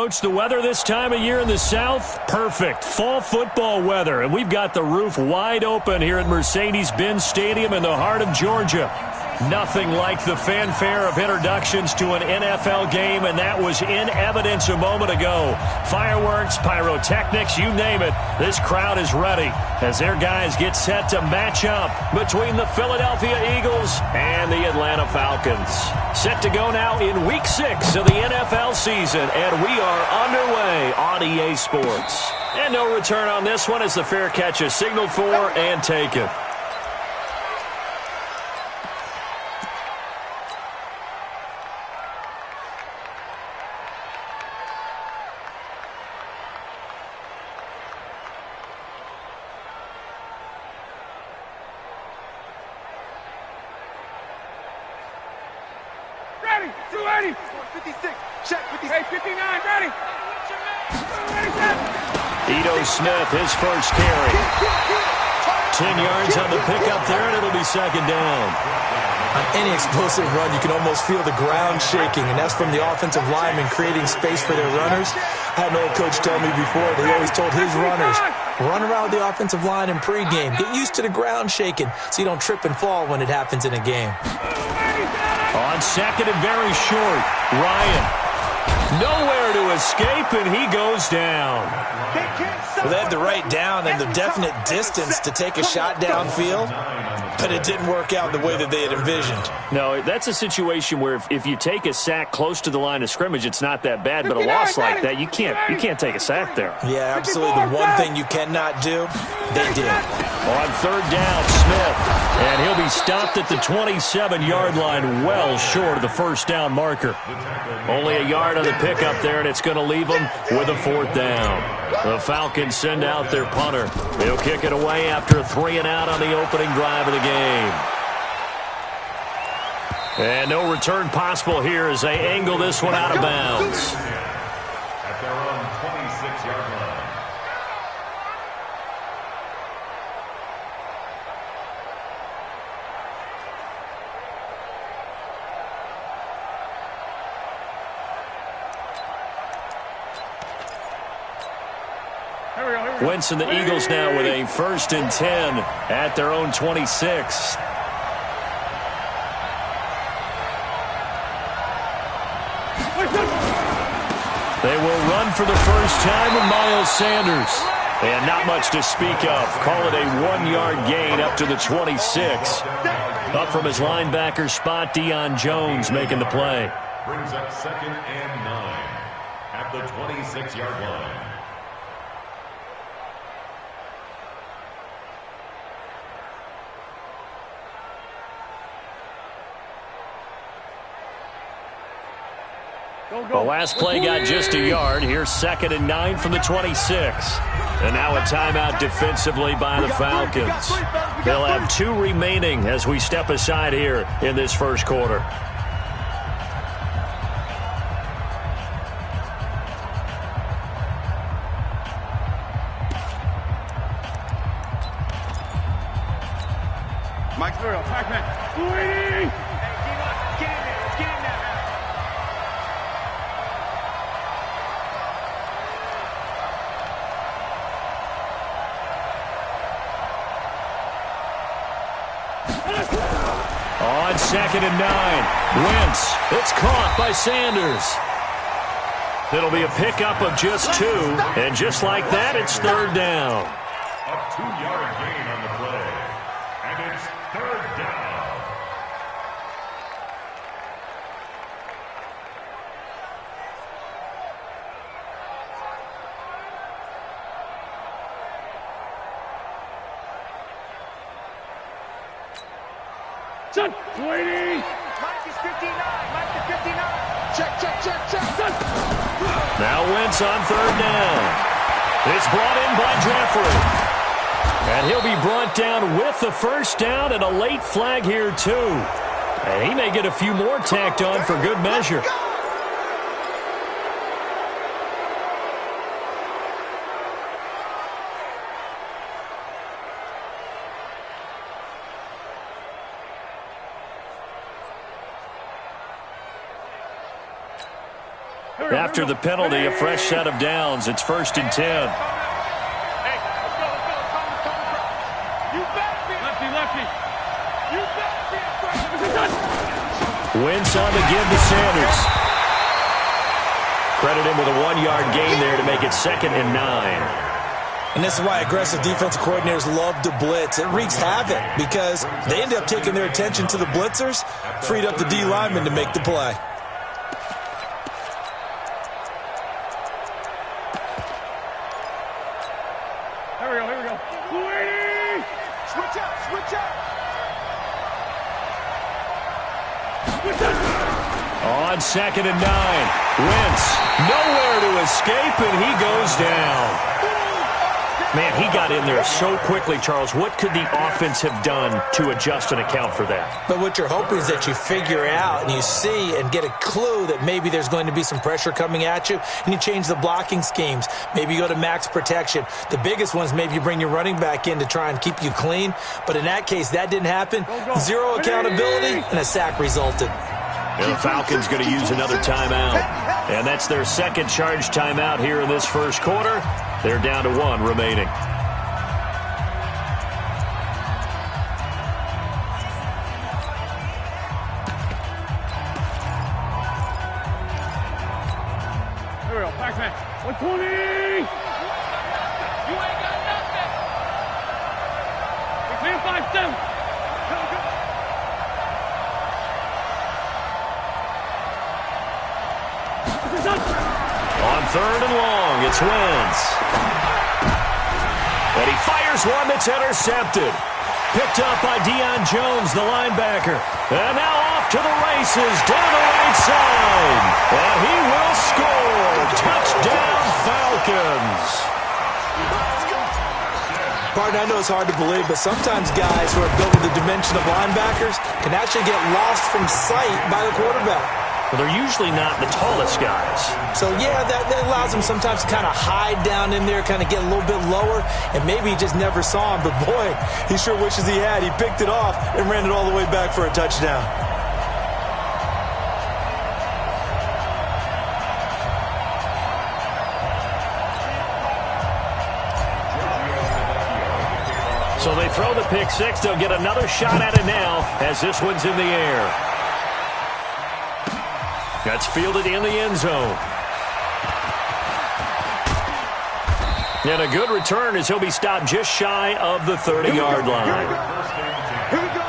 Coach, the weather this time of year in the South, perfect. Fall football weather, and we've got the roof wide open here at Mercedes-Benz Stadium in the heart of Georgia. Nothing like the fanfare of introductions to an NFL game, and that was in evidence a moment ago. Fireworks, pyrotechnics, you name it. This crowd is ready as their guys get set to match up between the Philadelphia Eagles and the Atlanta Falcons. Set to go now in Week 6 of the NFL season, and we are underway on EA Sports. And no return on this one as the fair catch is signaled for and taken. Smith, his first carry. 10 yards on the pickup there, and it'll be second down. On any explosive run, you can almost feel the ground shaking, and that's from the offensive linemen creating space for their runners. I had an old coach tell me before, they always told his runners, run around the offensive line in pregame. Get used to the ground shaking so you don't trip and fall when it happens in a game. On second and very short, Ryan. Nowhere to escape, and he goes down. Well, they had the right down and the definite distance to take a shot downfield, but it didn't work out the way that they had envisioned. No, that's a situation where if you take a sack close to the line of scrimmage, it's not that bad, but a loss like that, you can't take a sack there. Yeah, absolutely. The one thing you cannot do, they did. On third down, Smith, and he'll be stopped at the 27-yard line, well short of the first down marker. Only a yard on the pickup there, and it's going to leave them with a fourth down. The Falcons send out their punter. He'll kick it away after a 3-and-out on the opening drive of the game. And no return possible here as they angle this one out of bounds. At their own 26-yard line. Wentz and the Eagles now with a 1st and 10 at their own 26. They will run for the first time with Miles Sanders. And not much to speak of. Call it a 1-yard gain up to the 26. Up from his linebacker spot, Deion Jones making the play. Brings up 2nd and 9 at the 26-yard line. The last play got just a yard. Here's 2nd and 9 from the 26. And now a timeout defensively by the Falcons. They'll have 2 remaining as we step aside here in this first quarter. Mike's through. Pac-Man. Hey, get in there. Let's get in there. On 2nd and 9, Wentz. It's caught by Sanders. It'll be a pickup of just 2, and just like that, it's 3rd down. A 2-yard gain on the play, and it's 3rd down. Sweetie! Mike is 59. Mike is 59. Check. Now Wentz on 3rd down. It's brought in by Jeffrey. And he'll be brought down with the first down and a late flag here, too. And he may get a few more tacked on for good measure. After the penalty, a fresh set of downs. It's 1st and 10. Hey, let's go. You better be lefty. You better be aggressive. Wentz on the give to Sanders. Credit him with a 1-yard gain there to make it 2nd and 9. And this is why aggressive defensive coordinators love to blitz. It wreaks havoc because they end up taking their attention to the blitzers, freed up the D lineman to make the play. Here we go. Switch out. On 2nd and 9. Wentz nowhere to escape, and he goes down. Man, he got in there so quickly, Charles. What could the offense have done to adjust and account for that? But what you're hoping is that you figure out and you see and get a clue that maybe there's going to be some pressure coming at you, and you change the blocking schemes. Maybe you go to max protection. The biggest ones, maybe you bring your running back in to try and keep you clean. But in that case, that didn't happen. Zero accountability, and a sack resulted. And the Falcons going to use another timeout. And that's their second charge timeout here in this first quarter. They're down to 1 remaining. Here we go. Back man. 120. You ain't got nothing. It's in 5-7. On 3rd and long, it's Wentz. And he fires one that's intercepted. Picked up by Deion Jones, the linebacker. And now off to the races, down the right side. And he will score. Touchdown, Falcons. Pardon, I know it's hard to believe, but sometimes guys who are built with the dimension of linebackers can actually get lost from sight by the quarterback. Well, they're usually not the tallest guys. So, yeah, that allows them sometimes to kind of hide down in there, kind of get a little bit lower, and maybe he just never saw him. But, boy, he sure wishes he had. He picked it off and ran it all the way back for a touchdown. So they throw the pick six. They'll get another shot at it now as this one's in the air. That's fielded in the end zone. And a good return as he'll be stopped just shy of the 30-yard line. Here we go.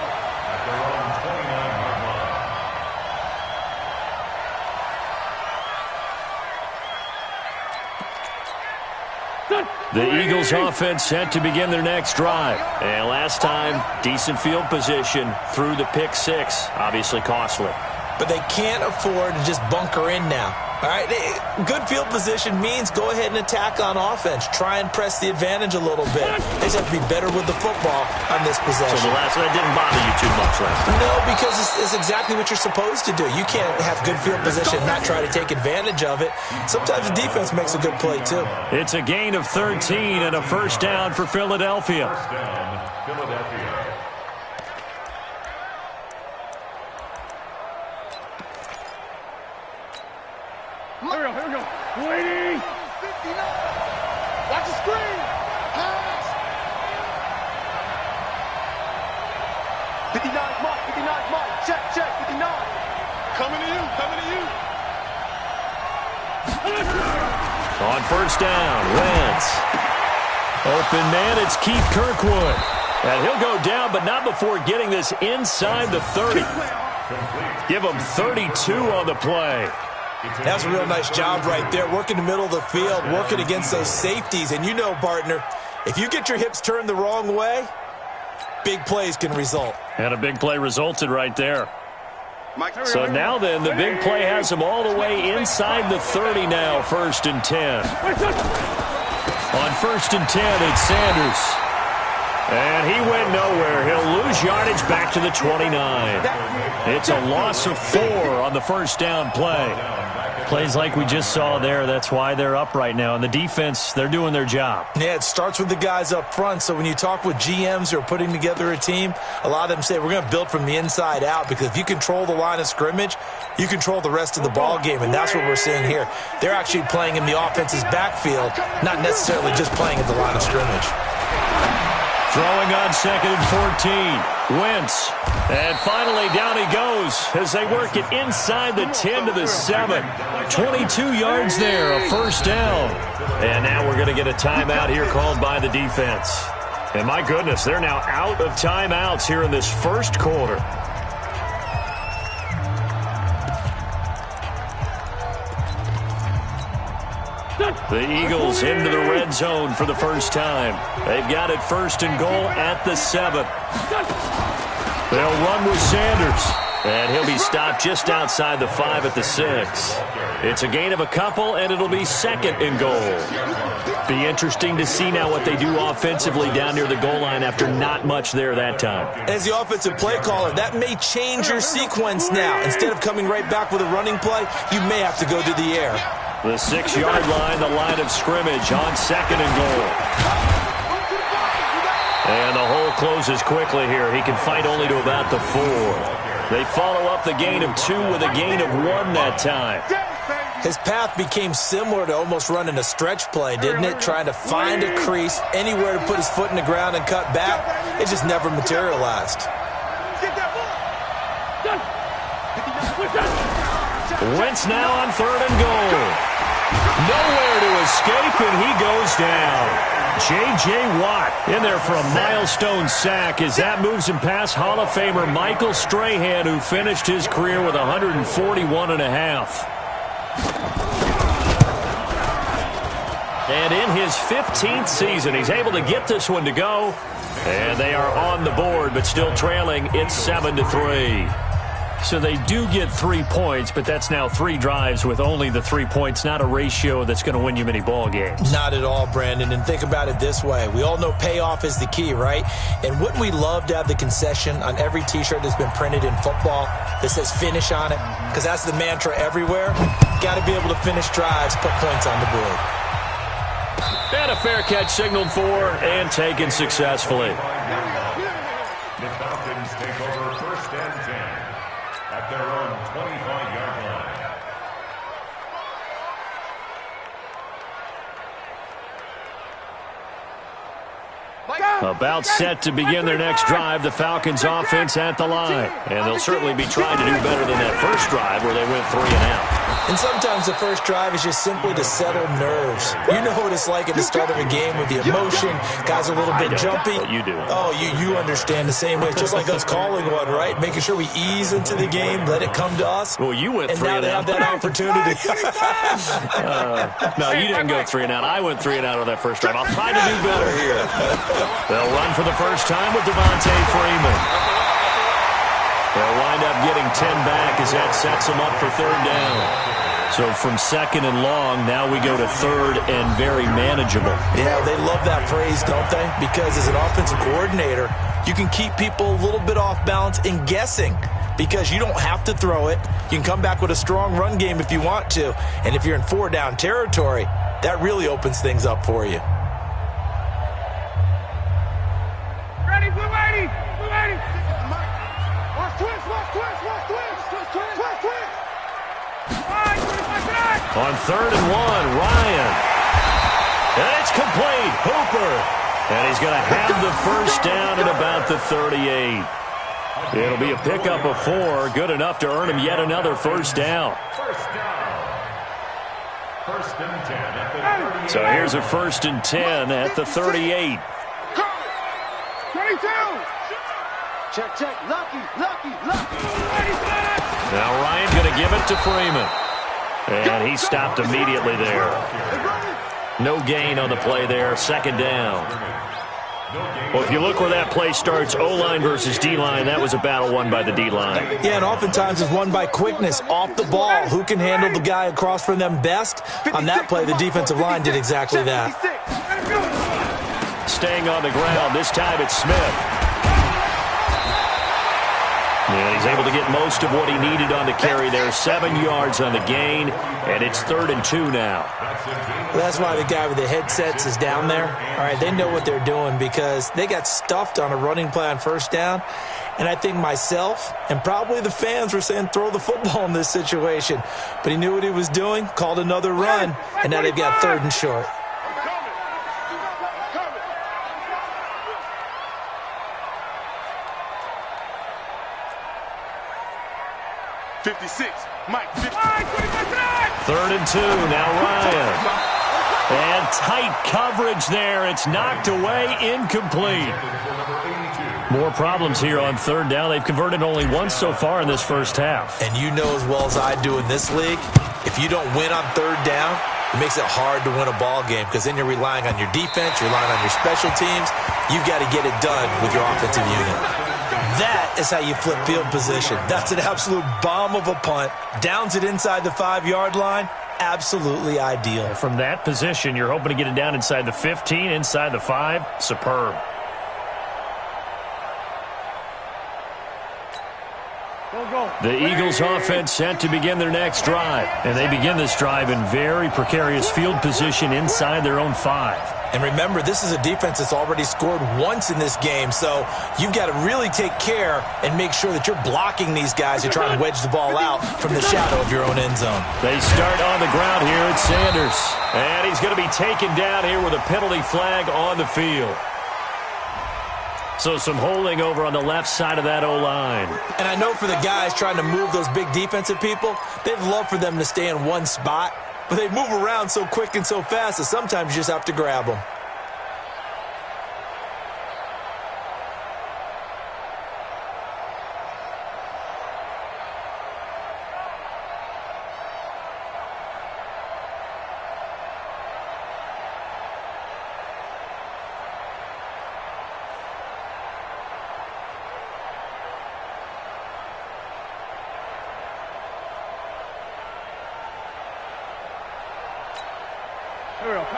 The Eagles offense set to begin their next drive. And last time, decent field position through the pick six. Obviously costly. But they can't afford to just bunker in now. All right, good field position means go ahead and attack on offense. Try and press the advantage a little bit. They just have to be better with the football on this possession. So that didn't bother you too much last time? No, because it's exactly what you're supposed to do. You can't have good field position and not try to take advantage of it. Sometimes the defense makes a good play, too. It's a gain of 13 and a first down for Philadelphia. First down, Philadelphia. Here we go. Waiting. 59. Watch the screen. Pass. 59 mark. 59 mark. Check. 59. Coming to you. On first down, Wentz. Open man, it's Keith Kirkwood. And he'll go down, but not before getting this inside the 30. Give him 32 on the play. That's a real nice job right there, working the middle of the field, working against those safeties. And you know, partner, if you get your hips turned the wrong way, big plays can result. And a big play resulted right there. So now then, the big play has him all the way inside the 30 now, 1st and 10. On 1st and 10, it's Sanders. And he went nowhere. He'll lose yardage back to the 29. It's a loss of 4 on the first down play. Plays like we just saw there. That's why they're up right now. And the defense, they're doing their job. Yeah, it starts with the guys up front. So when you talk with GMs who are putting together a team, a lot of them say we're going to build from the inside out, because if you control the line of scrimmage, you control the rest of the ball game, and that's what we're seeing here. They're actually playing in the offense's backfield, not necessarily just playing at the line of scrimmage. Throwing on 2nd and 14. Wentz. And finally down he goes as they work it inside the 10 to the 7. 22 yards there, a first down. And now we're going to get a timeout here called by the defense. And my goodness, they're now out of timeouts here in this first quarter. The Eagles into the red zone for the first time. They've got it 1st and goal at the 7. They'll run with Sanders. And he'll be stopped just outside the 5 at the 6. It's a gain of a couple, and it'll be 2nd and goal. Be interesting to see now what they do offensively down near the goal line after not much there that time. As the offensive play caller, that may change your sequence now. Instead of coming right back with a running play, you may have to go to the air. The 6-yard line, the line of scrimmage on 2nd and goal. And the hole closes quickly here. He can fight only to about the 4. They follow up the gain of 2 with a gain of 1 that time. His path became similar to almost running a stretch play, didn't it? Trying to find a crease, anywhere to put his foot in the ground and cut back. It just never materialized. Wentz now on 3rd and goal. Nowhere to escape, and he goes down. J.J. Watt in there for a milestone sack as that moves him past Hall of Famer Michael Strahan, who finished his career with 141.5. And in his 15th season, he's able to get this one to go. And they are on the board, but still trailing. It's 7-3. So they do get 3 points, but that's now 3 drives with only the 3 points, not a ratio that's going to win you many ball games. Not at all, Brandon. And think about it this way. We all know payoff is the key, right? And wouldn't we love to have the concession on every T-shirt that's been printed in football that says finish on it? Because that's the mantra everywhere. Got to be able to finish drives, put points on the board. And a fair catch signaled for and taken successfully. The Falcons take over 1st and 10 at their own 25-yard line. About set to begin their next drive, the Falcons offense at the line. And they'll certainly be trying to do better than that first drive where they went 3 and out. And sometimes the first drive is just simply to settle nerves. You know what it's like at the start of a game with the emotion. Guys are a little bit jumpy. You do. Oh, you understand the same way. It's just like us calling one, right? Making sure we ease into the game, let it come to us. Well, you went 3 and out. And now they have that opportunity. No, you didn't go 3 and out. I went 3 and out on that first drive. I'll try to do better here. They'll run for the first time with Devontae Freeman. They'll wind up getting 10 back as that sets them up for 3rd down. So from 2nd and long, now we go to 3rd and very manageable. Yeah, they love that phrase, don't they? Because as an offensive coordinator, you can keep people a little bit off balance and guessing. Because you don't have to throw it. You can come back with a strong run game if you want to. And if you're in 4-down territory, that really opens things up for you. Ready, we're ready, we're ready. Watch twist, watch twist, watch twist, twist, twist, twist, twist. On 3rd and 1, Ryan. And it's complete. Hooper. And he's going to have the first down at about the 38. It'll be a pickup of 4. Good enough to earn him yet another first down. First down. 1st and 10 at the 38. So here's a 1st and 10 at the 38. 22. Check, check. Lucky. Now Ryan going to give it to Freeman. And he stopped immediately there. No gain on the play there. 2nd down. Well, if you look where that play starts, O-line versus D-line, that was a battle won by the D-line. Yeah, and oftentimes it's won by quickness off the ball. Who can handle the guy across from them best? On that play, the defensive line did exactly that. Staying on the ground. This time it's Smith. And he's able to get most of what he needed on the carry there. 7 yards on the gain, and it's 3rd and 2 now. Well, that's why the guy with the headsets is down there. All right, they know what they're doing because they got stuffed on a running play on 1st down. And I think myself and probably the fans were saying throw the football in this situation. But he knew what he was doing, called another run, and now they've got 3rd and short. 56, Mike. 3rd and 2, now Ryan. And tight coverage there. It's knocked away, incomplete. More problems here on 3rd down. They've converted only once so far in this first half. And you know as well as I do in this league, if you don't win on 3rd down, it makes it hard to win a ball game because then you're relying on your defense, you're relying on your special teams. You've got to get it done with your offensive unit. That is how you flip field position. That's an absolute bomb of a punt. Downs it inside the 5-yard line. Absolutely ideal. From that position, you're hoping to get it down inside the 15, inside the 5. Superb. The Eagles offense set to begin their next drive. And they begin this drive in very precarious field position inside their own 5. And remember, this is a defense that's already scored once in this game, so you've got to really take care and make sure that you're blocking these guys who try and wedge the ball out from the shadow of your own end zone. They start on the ground here at Sanders. And he's going to be taken down here with a penalty flag on the field. So some holding over on the left side of that O-line. And I know for the guys trying to move those big defensive people, they'd love for them to stay in one spot. But they move around so quick and so fast that sometimes you just have to grab them.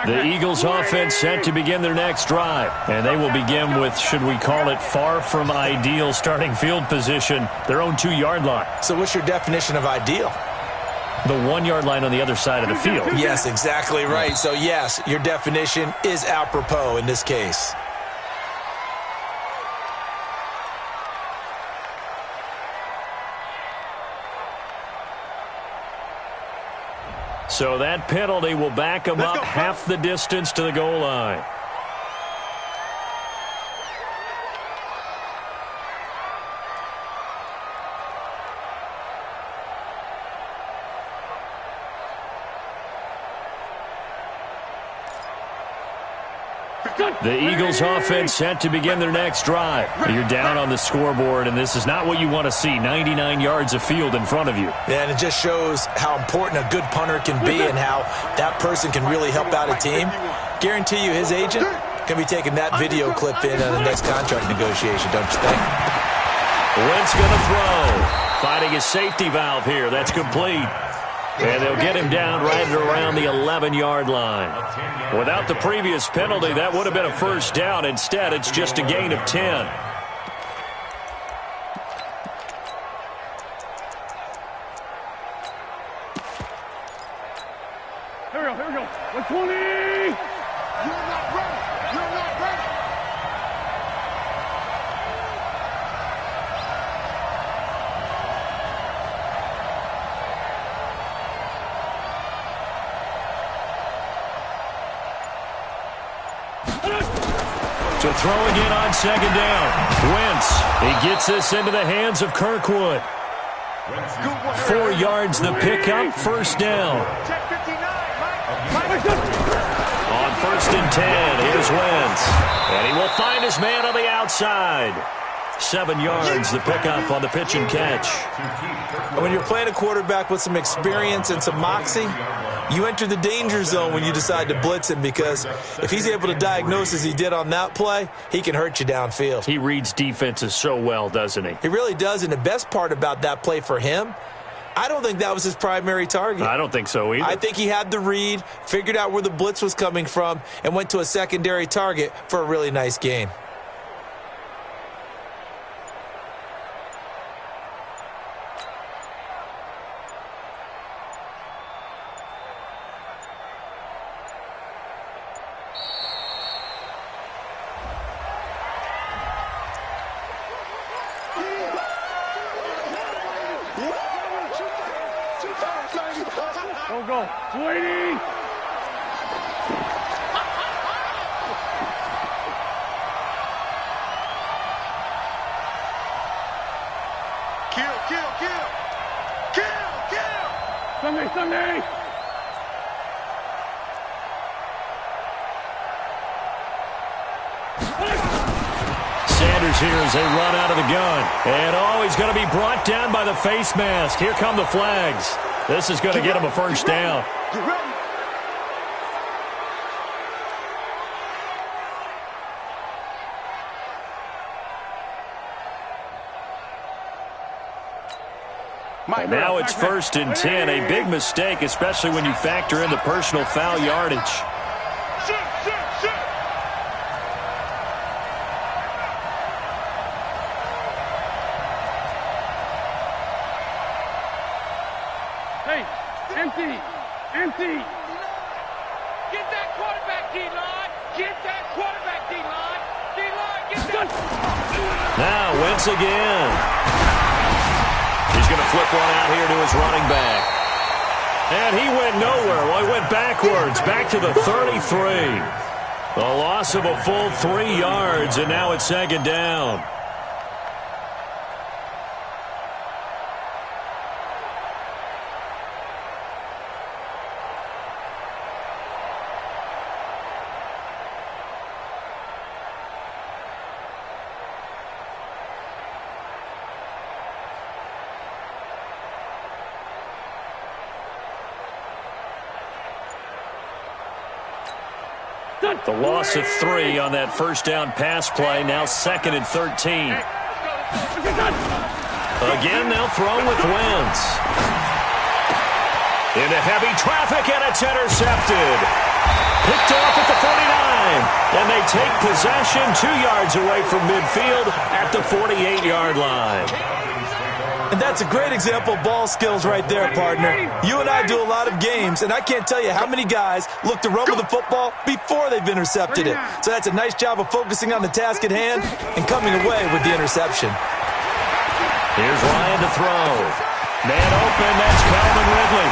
The Eagles offense set to begin their next drive. And they will begin with, should we call it, far from ideal starting field position, their own 2-yard line. So what's your definition of ideal? The 1-yard line on the other side of the field. Yes, exactly right. So yes, your definition is apropos in this case. So that penalty will back them up half the distance to the goal line. The Eagles offense set to begin their next drive. You're down on the scoreboard, and this is not what you want to see. 99 yards of field in front of you. Yeah, and it just shows how important a good punter can be and how that person can really help out a team. Guarantee you his agent can be taking that video clip in on the next contract negotiation, don't you think? Wentz going to throw. Finding his safety valve here. That's complete. And they'll get him down right around the 11-yard line. Without the previous penalty, that would have been a first down. Instead, it's just a gain of 10. Here we go. 120. You're not ready. You're not ready. So throwing in on second down. Wentz, he gets this into the hands of Kirkwood. 4 yards the pickup, first down. Check 59, On 1st and 10, here's Wentz. And he will find his man on the outside. 7 yards the pickup on the pitch and catch. And when you're playing a quarterback with some experience and some moxie, you enter the danger zone when you decide to blitz him, because if he's able to diagnose as he did on that play, he can hurt you downfield. He reads defenses so well, doesn't he? He really does, and the best part about that play for him, I don't think that was his primary target. I don't think so either. I think he had the read, figured out where the blitz was coming from, and went to a secondary target for a really nice gain. Go. 280. Kill. Sunday. Sanders here as they run out of the gun. And he's going to be brought down by the face mask. Here come the flags. This is going to get him a first down. Get ready. And now it's 1st and 10. A big mistake, especially when you factor in the personal foul yardage. Hey, empty. Get that quarterback, D-line. Get that quarterback, D-line. D-line, get that. Now Wentz again. He's going to flip one out here to his running back. And he went nowhere. Well, he went backwards, back to the 33. A loss of a full 3 yards, and now it's 2nd down. The loss of 3 on that first down pass play. Now 2nd and 13. Again, they'll throw with Wentz. Into heavy traffic, and it's intercepted. Picked off at the 49. And they take possession 2 yards away from midfield at the 48-yard line. And that's a great example of ball skills right there, partner. You and I do a lot of games, and I can't tell you how many guys look to run with the football before they've intercepted it. So that's a nice job of focusing on the task at hand and coming away with the interception. Here's Ryan to throw. Man open, that's Calvin Ridley.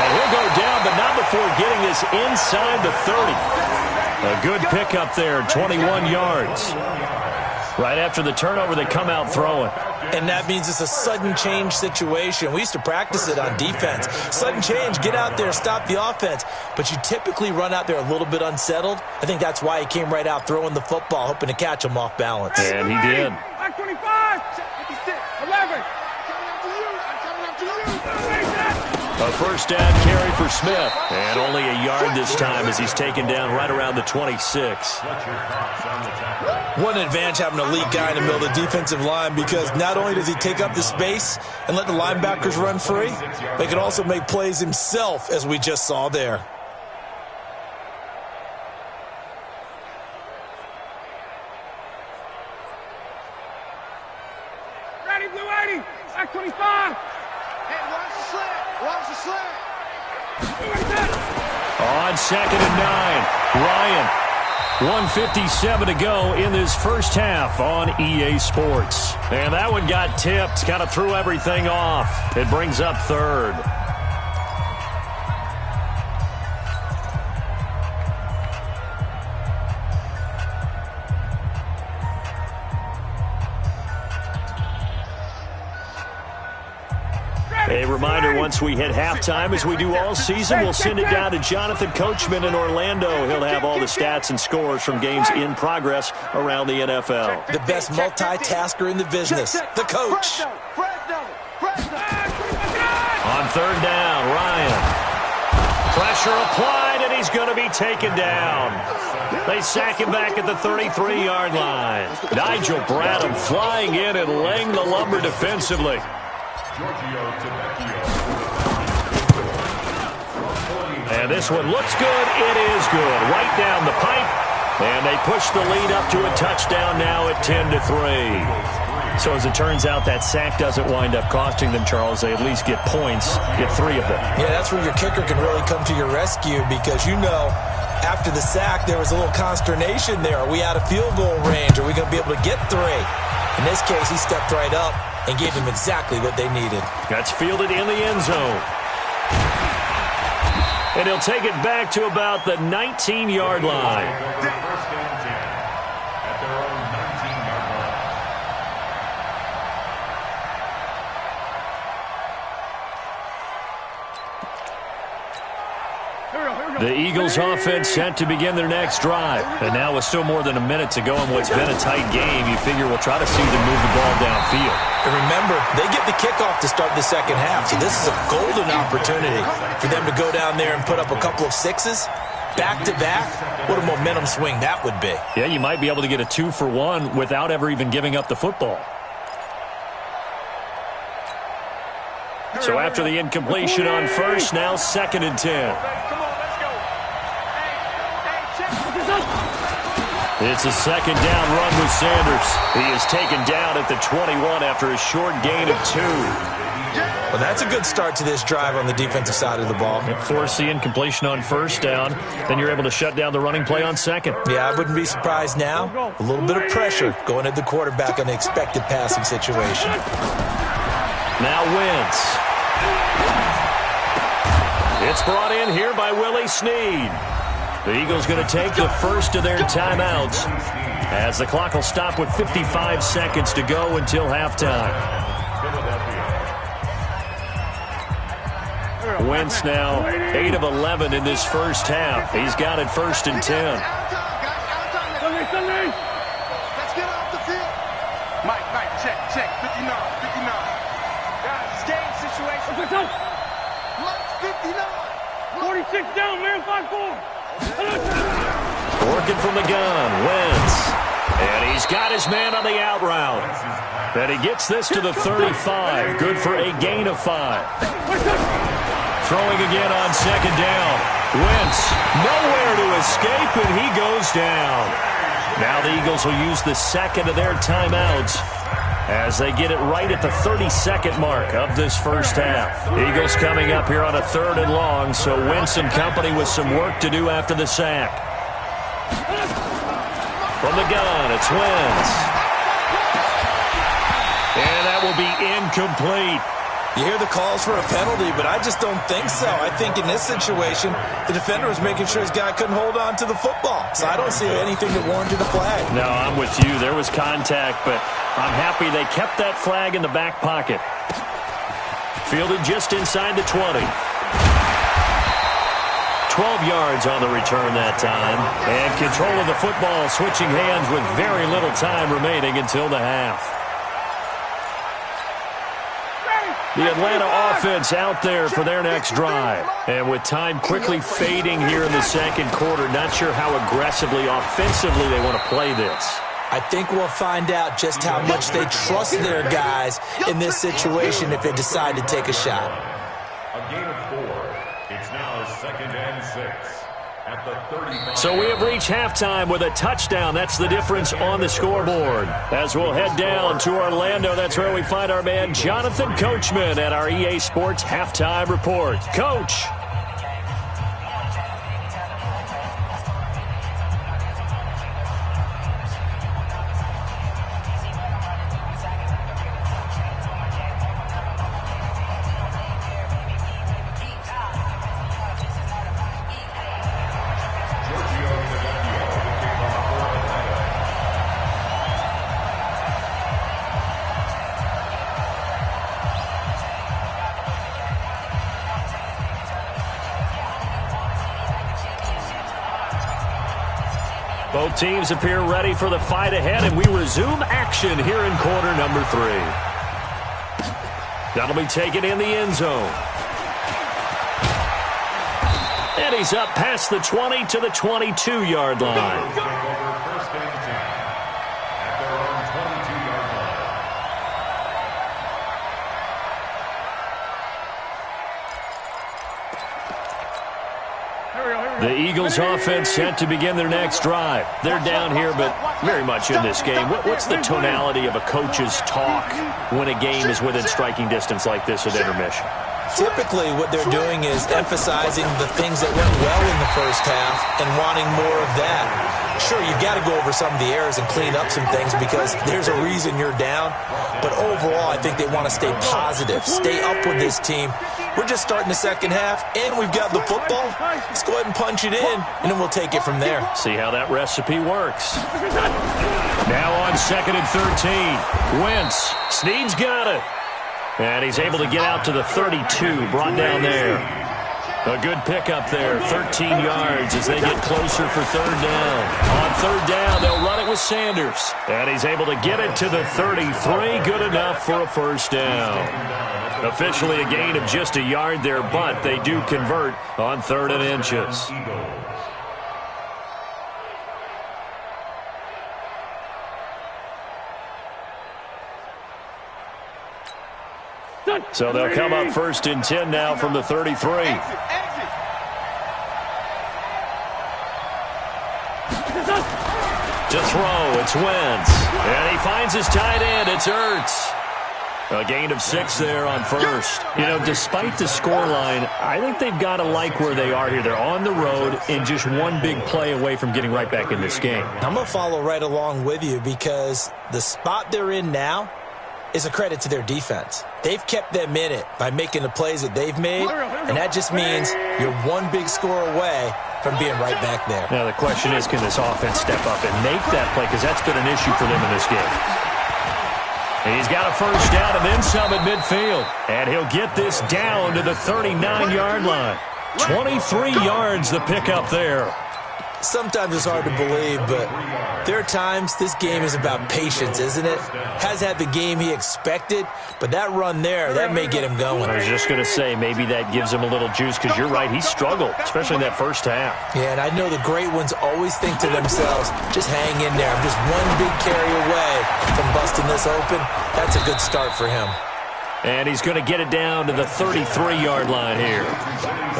And he'll go down, but not before getting this inside the 30. A good pickup there, 21 yards. Right after the turnover, they come out throwing. And that means it's a sudden change situation. We used to practice it on defense. Sudden change, get out there, stop the offense. But you typically run out there a little bit unsettled. I think that's why he came right out throwing the football, hoping to catch him off balance. And he did. Back 25. 56. 11. A first down carry for Smith. And only a yard this time as he's taken down right around the 26. One advantage having a elite guy in the middle of the defensive line, because not only does he take up the space and let the linebackers run free, but he can also make plays himself, as we just saw there. Ready, blue 80. Back 25. Hey, watch the slant. Watch the slant. On 2nd and 9, Ryan. 1:57 to go in this first half on EA Sports. And that one got tipped, kind of threw everything off. It brings up 3rd. A reminder, once we hit halftime, as we do all season, we'll send it down to Jonathan Coachman in Orlando. He'll have all the stats and scores from games in progress around the NFL. The best multitasker in the business, the coach. On 3rd down, Ryan. Pressure applied, and he's going to be taken down. They sack him back at the 33-yard line. Nigel Bradham flying in and laying the lumber defensively. And this one looks good. It is good. Right down the pipe. And they push the lead up to a touchdown now at 10-3. So as it turns out, that sack doesn't wind up costing them, Charles. They at least get points, get 3 of them. Yeah, that's where your kicker can really come to your rescue, because you know after the sack there was a little consternation there. Are we out of field goal range? Are we going to be able to get 3? In this case, he stepped right up and gave them exactly what they needed. That's fielded in the end zone. And he'll take it back to about the 19-yard line. First and 10 at their own 19-yard line. The Eagles offense set to begin their next drive. And now with still more than a minute to go in what's been a tight game, you figure we'll try to see them move the ball downfield. And remember, they get the kickoff to start the second half, so this is a golden opportunity for them to go down there and put up a couple of sixes back-to-back. What a momentum swing that would be. Yeah, you might be able to get a 2-for-1 without ever even giving up the football. So after the incompletion on first, now 2nd and 10. It's a 2nd down run with Sanders. He is taken down at the 21 after a short gain of 2. Well, that's a good start to this drive on the defensive side of the ball. Force the incompletion on first down. Then you're able to shut down the running play on second. Yeah, I wouldn't be surprised now. A little bit of pressure going at the quarterback in the expected passing situation. Now Wentz. It's brought in here by Willie Snead. The Eagles going to take the first of their timeouts as the clock will stop with 55 seconds to go until halftime. Wentz now 8 of 11 in this first half. He's got it 1st and 10. Let's get off the field. Mike, check. 59. Guys, game situation. Mike's 59. 46 down, man. 5-4. Working from the gun, Wentz. And he's got his man on the out route. And he gets this to the 35. Good for a gain of 5. Throwing again on 2nd down. Wentz nowhere to escape, and he goes down. Now the Eagles will use the 2nd of their timeouts as they get it right at the 32nd mark of this first half. Eagles coming up here on a 3rd and long, so Wentz and company with some work to do after the sack. From the gun, it's Wentz. And that will be incomplete. You hear the calls for a penalty, but I just don't think so. I think in this situation, the defender was making sure his guy couldn't hold on to the football. So I don't see anything that warranted a flag. No, I'm with you. There was contact, but I'm happy they kept that flag in the back pocket. Fielded just inside the 20. 12 yards on the return that time. And control of the football switching hands with very little time remaining until the half. The Atlanta offense out there for their next drive. And with time quickly fading here in the second quarter, not sure how aggressively, offensively they want to play this. I think we'll find out just how much they trust their guys in this situation if they decide to take a shot. A gain of 4. It's now 2nd and 6 at the 35. So we have reached halftime with a touchdown. That's the difference on the scoreboard. As we'll head down to Orlando, that's where we find our man Jonathan Coachman at our EA Sports Halftime Report. Coach. Both teams appear ready for the fight ahead, and we resume action here in quarter number 3. That'll be taken in the end zone. And he's up past the 20 to the 22-yard line. First and 10 at their own 22-yard line. The Eagles offense set to begin their next drive. They're down here, but very much in this game. What's the tonality of a coach's talk when a game is within striking distance like this at intermission? Typically, what they're doing is emphasizing the things that went well in the first half and wanting more of that. Sure, you've got to go over some of the errors and clean up some things because there's a reason you're down. But overall, I think they want to stay positive, stay up with this team. We're just starting the second half, and we've got the football. Let's go ahead and punch it in, and then we'll take it from there. See how that recipe works. Now on 2nd and 13. Wentz. Snead's got it. And he's able to get out to the 32, brought down there. A good pickup there, 13 yards as they get closer for third down. On third down, they'll run it with Sanders. And he's able to get it to the 33, good enough for a first down. Officially a gain of just a yard there, but they do convert on 3rd and inches. So they'll come up 1st and 10 now from the 33. To throw, it's Wentz. And he finds his tight end, it's Ertz. A gain of 6 there on 1st. You know, despite the scoreline, I think they've got to like where they are here. They're on the road and just one big play away from getting right back in this game. I'm going to follow right along with you because the spot they're in now is a credit to their defense. They've kept them in it by making the plays that they've made, and that just means you're one big score away from being right back there. Now the question is, can this offense step up and make that play? Because that's been an issue for them in this game. He's got a first down and then some at midfield. And he'll get this down to the 39-yard line. 23 yards the pickup there. Sometimes it's hard to believe, but there are times this game is about patience, isn't it? Has had the game he expected, but that run there, that may get him going. I was just going to say, maybe that gives him a little juice, because you're right, he struggled, especially in that first half. Yeah, and I know the great ones always think to themselves, just hang in there. I'm just one big carry away from busting this open. That's a good start for him. And he's going to get it down to the 33-yard line here.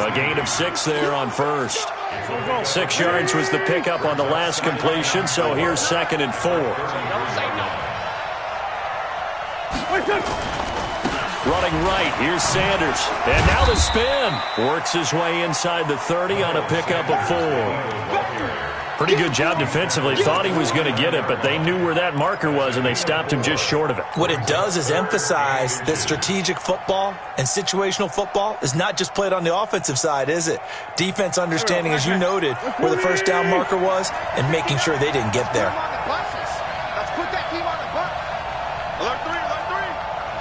A gain of 6 there on 1st. 6 yards was the pickup on the last completion, so here's 2nd and 4. Running right, here's Sanders. And now the spin. Works his way inside the 30 on a pickup of 4. Pretty good job defensively. Thought he was going to get it, but they knew where that marker was, and they stopped him just short of it. What it does is emphasize that strategic football and situational football is not just played on the offensive side, is it? Defense understanding, as you noted, where the first down marker was and making sure they didn't get there. Let's put that team on the button. Alert 3, alert 3,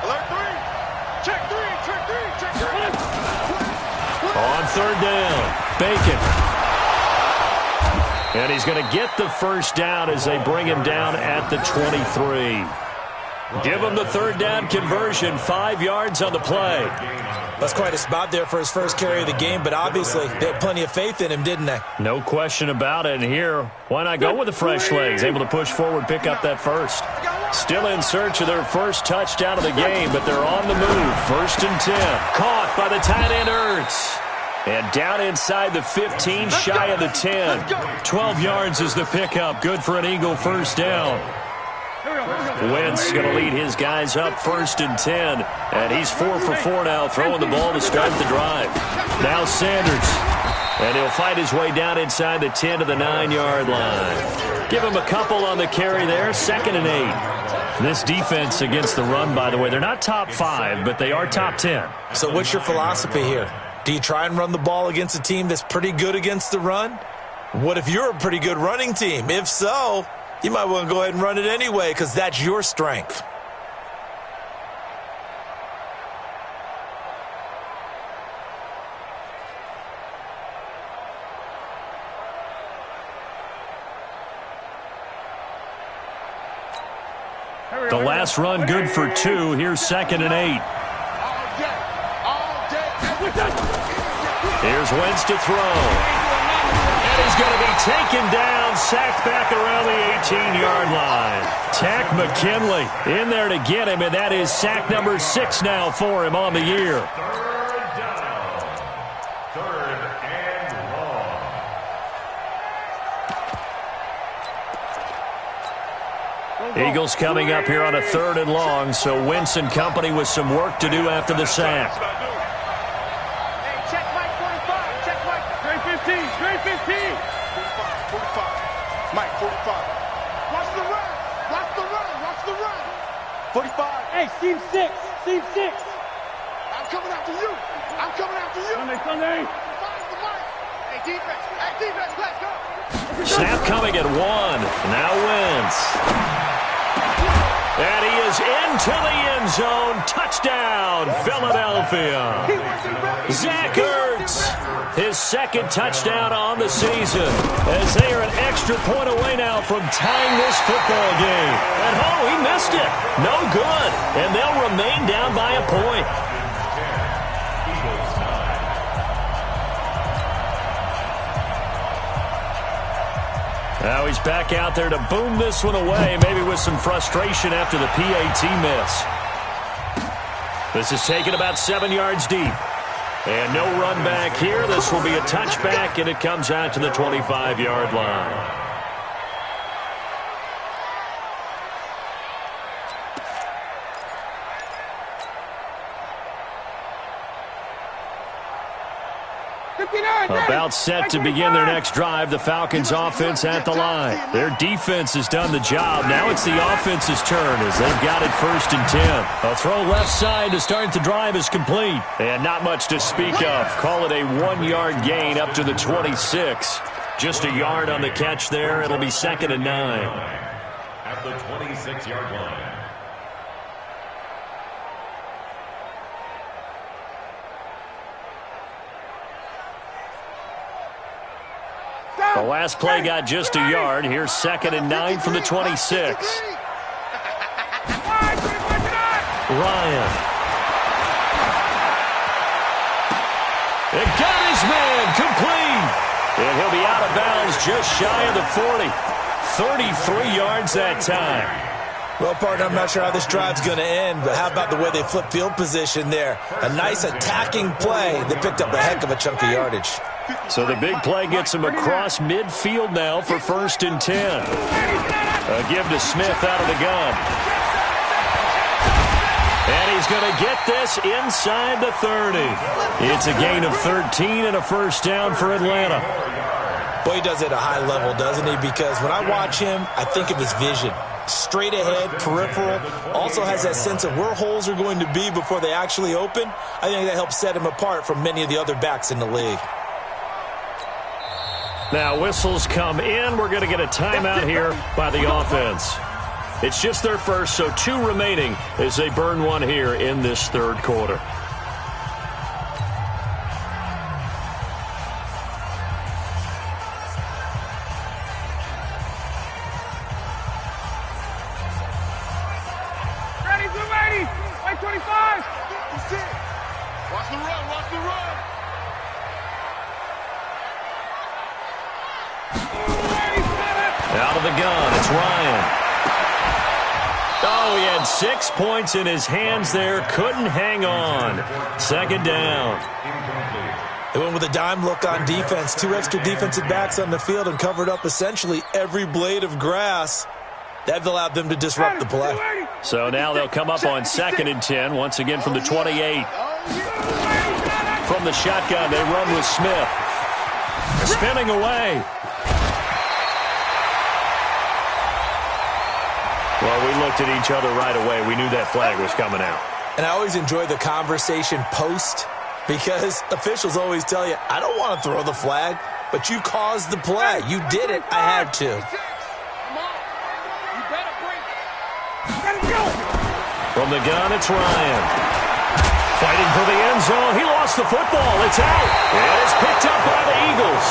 alert 3. Check 3, check 3, check 3. On third down, Bacon. And he's going to get the first down as they bring him down at the 23. Give him the third down conversion, 5 yards on the play. That's quite a spot there for his first carry of the game, but obviously they had plenty of faith in him, didn't they? No question about it. And here, why not go with the fresh legs? Able to push forward, pick up that first. Still in search of their first touchdown of the game, but they're on the move. 1st and 10. Caught by the tight end Ertz. And down inside the 15, shy of the 10. 12 yards is the pickup. Good for an Eagle first down. Wentz going to lead his guys up 1st and 10. And he's 4 for 4 now, throwing the ball to start the drive. Now Sanders. And he'll fight his way down inside the 10 to the 9-yard line. Give him a couple on the carry there. 2nd and 8. This defense against the run, by the way, they're not top 5, but they are top 10. So what's your philosophy here? Do you try and run the ball against a team that's pretty good against the run? What if you're a pretty good running team? If so, you might want to go ahead and run it anyway because that's your strength. The last run good for 2. Here's 2nd and 8. Here's Wentz to throw. And he's going to be taken down, sacked back around the 18-yard line. Tack McKinley in there to get him, and that is sack number 6 now for him on the year. Third and long. Eagles coming up here on a 3rd and long, so Wentz and company with some work to do after the sack. Mike, 45. Watch the run. Watch the run. Watch the run. 45. Hey, seam 6. Seam 6. I'm coming after you. I'm coming after you. Sunday. Find the mic. Hey, defense. Hey, defense, let's go. Snap coming at 1. Now Wentz. And he is into the end zone. Touchdown, Philadelphia. Zach Ertz, his second touchdown on the season, as they are an extra point away now from tying this football game. And he missed it. No good. And they'll remain down by a point. Now he's back out there to boom this one away, maybe with some frustration after the PAT miss. This is taken about 7 yards deep. And no run back here. This will be a touchback, and it comes out to the 25-yard line. About set to begin their next drive. The Falcons offense at the line. Their defense has done the job. Now it's the offense's turn as they've got it 1st and 10. A throw left side to start the drive is complete. And not much to speak of. Call it a 1-yard gain up to the 26. Just a yard on the catch there. It'll be 2nd and 9. At the 26-yard line. The last play got just a yard. Here's 2nd and 9 from the 26. Ryan. It got his man complete. And he'll be out of bounds just shy of the 40. 33 yards that time. Well, partner, I'm not sure how this drive's going to end, but how about the way they flip field position there? A nice attacking play. They picked up a heck of a chunk of yardage. So the big play gets him across midfield now for 1st and 10. A give to Smith out of the gun. And he's going to get this inside the 30. It's a gain of 13 and a 1st down for Atlanta. Boy, he does it at a high level, doesn't he? Because when I watch him, I think of his vision. Straight ahead, peripheral. Also has that sense of where holes are going to be before they actually open. I think that helps set him apart from many of the other backs in the league. Now whistles come in. We're going to get a timeout here by the offense. It's just their first, so 2 remaining as they burn one here in this 3rd quarter. Ready, 280. 25. Watch the run. Watch the run. Out of the gun, it's Ryan. Oh, he had 6 points in his hands there. Couldn't hang on. 2nd down. They went with a dime look on defense. 2 extra defensive backs on the field and covered up essentially every blade of grass. That allowed them to disrupt the play. So now they'll come up on 2nd and 10, once again from the 28. From the shotgun, they run with Smith. Spinning away. Well, we looked at each other right away. We knew that flag was coming out. And I always enjoy the conversation post because officials always tell you, I don't want to throw the flag, but you caused the play. You did it. I had to. From the gun, it's Ryan. Fighting for the end zone. He lost the football. It's out. And it's picked up by the Eagles.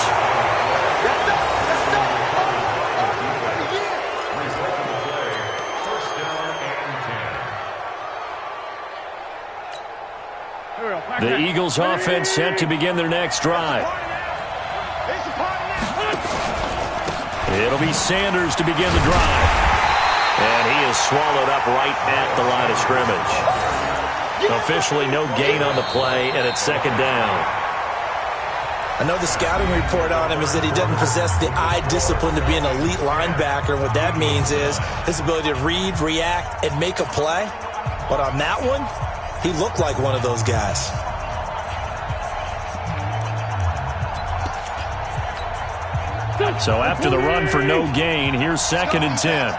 The Eagles offense set to begin their next drive. It'll be Sanders to begin the drive. And he is swallowed up right at the line of scrimmage. Officially no gain on the play, and it's 2nd down. I know the scouting report on him is that he doesn't possess the eye discipline to be an elite linebacker. What that means is his ability to read, react, and make a play. But on that one, he looked like one of those guys. So after the run for no gain, here's 2nd and 10.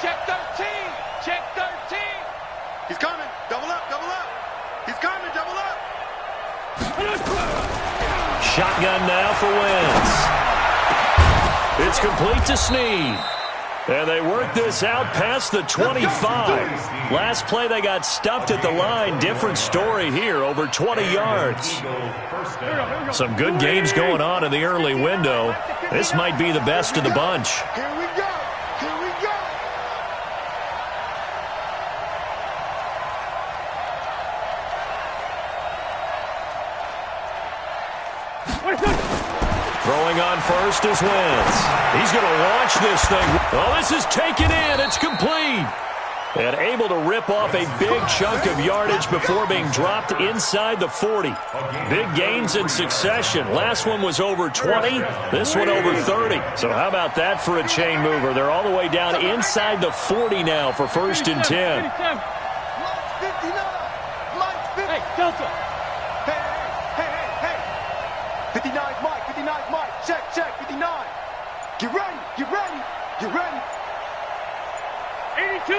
Check 13. Check 13. He's coming. Double up. Double up. He's coming. Double up. Shotgun now for Wentz. It's complete to Snead. And they work this out past the 25. Last play they got stuffed at the line. Different story here, over 20 yards. Some good games going on in the early window. This might be the best of the bunch. Here we go. Here we go. Throwing on first is Wentz. He's going to launch this thing. Oh, this is taken in. It's complete. And able to rip off a big chunk of yardage before being dropped inside the 40. Big gains in succession. Last one was over 20. This one over 30. So how about that for a chain mover? They're all the way down inside the 40 now for 1st and 10. Mike's 59. Mike's 50. Hey, Delta. Hey. 59's Mike. 59's Mike. Check. 59. Get ready. Get ready. Get ready. 82.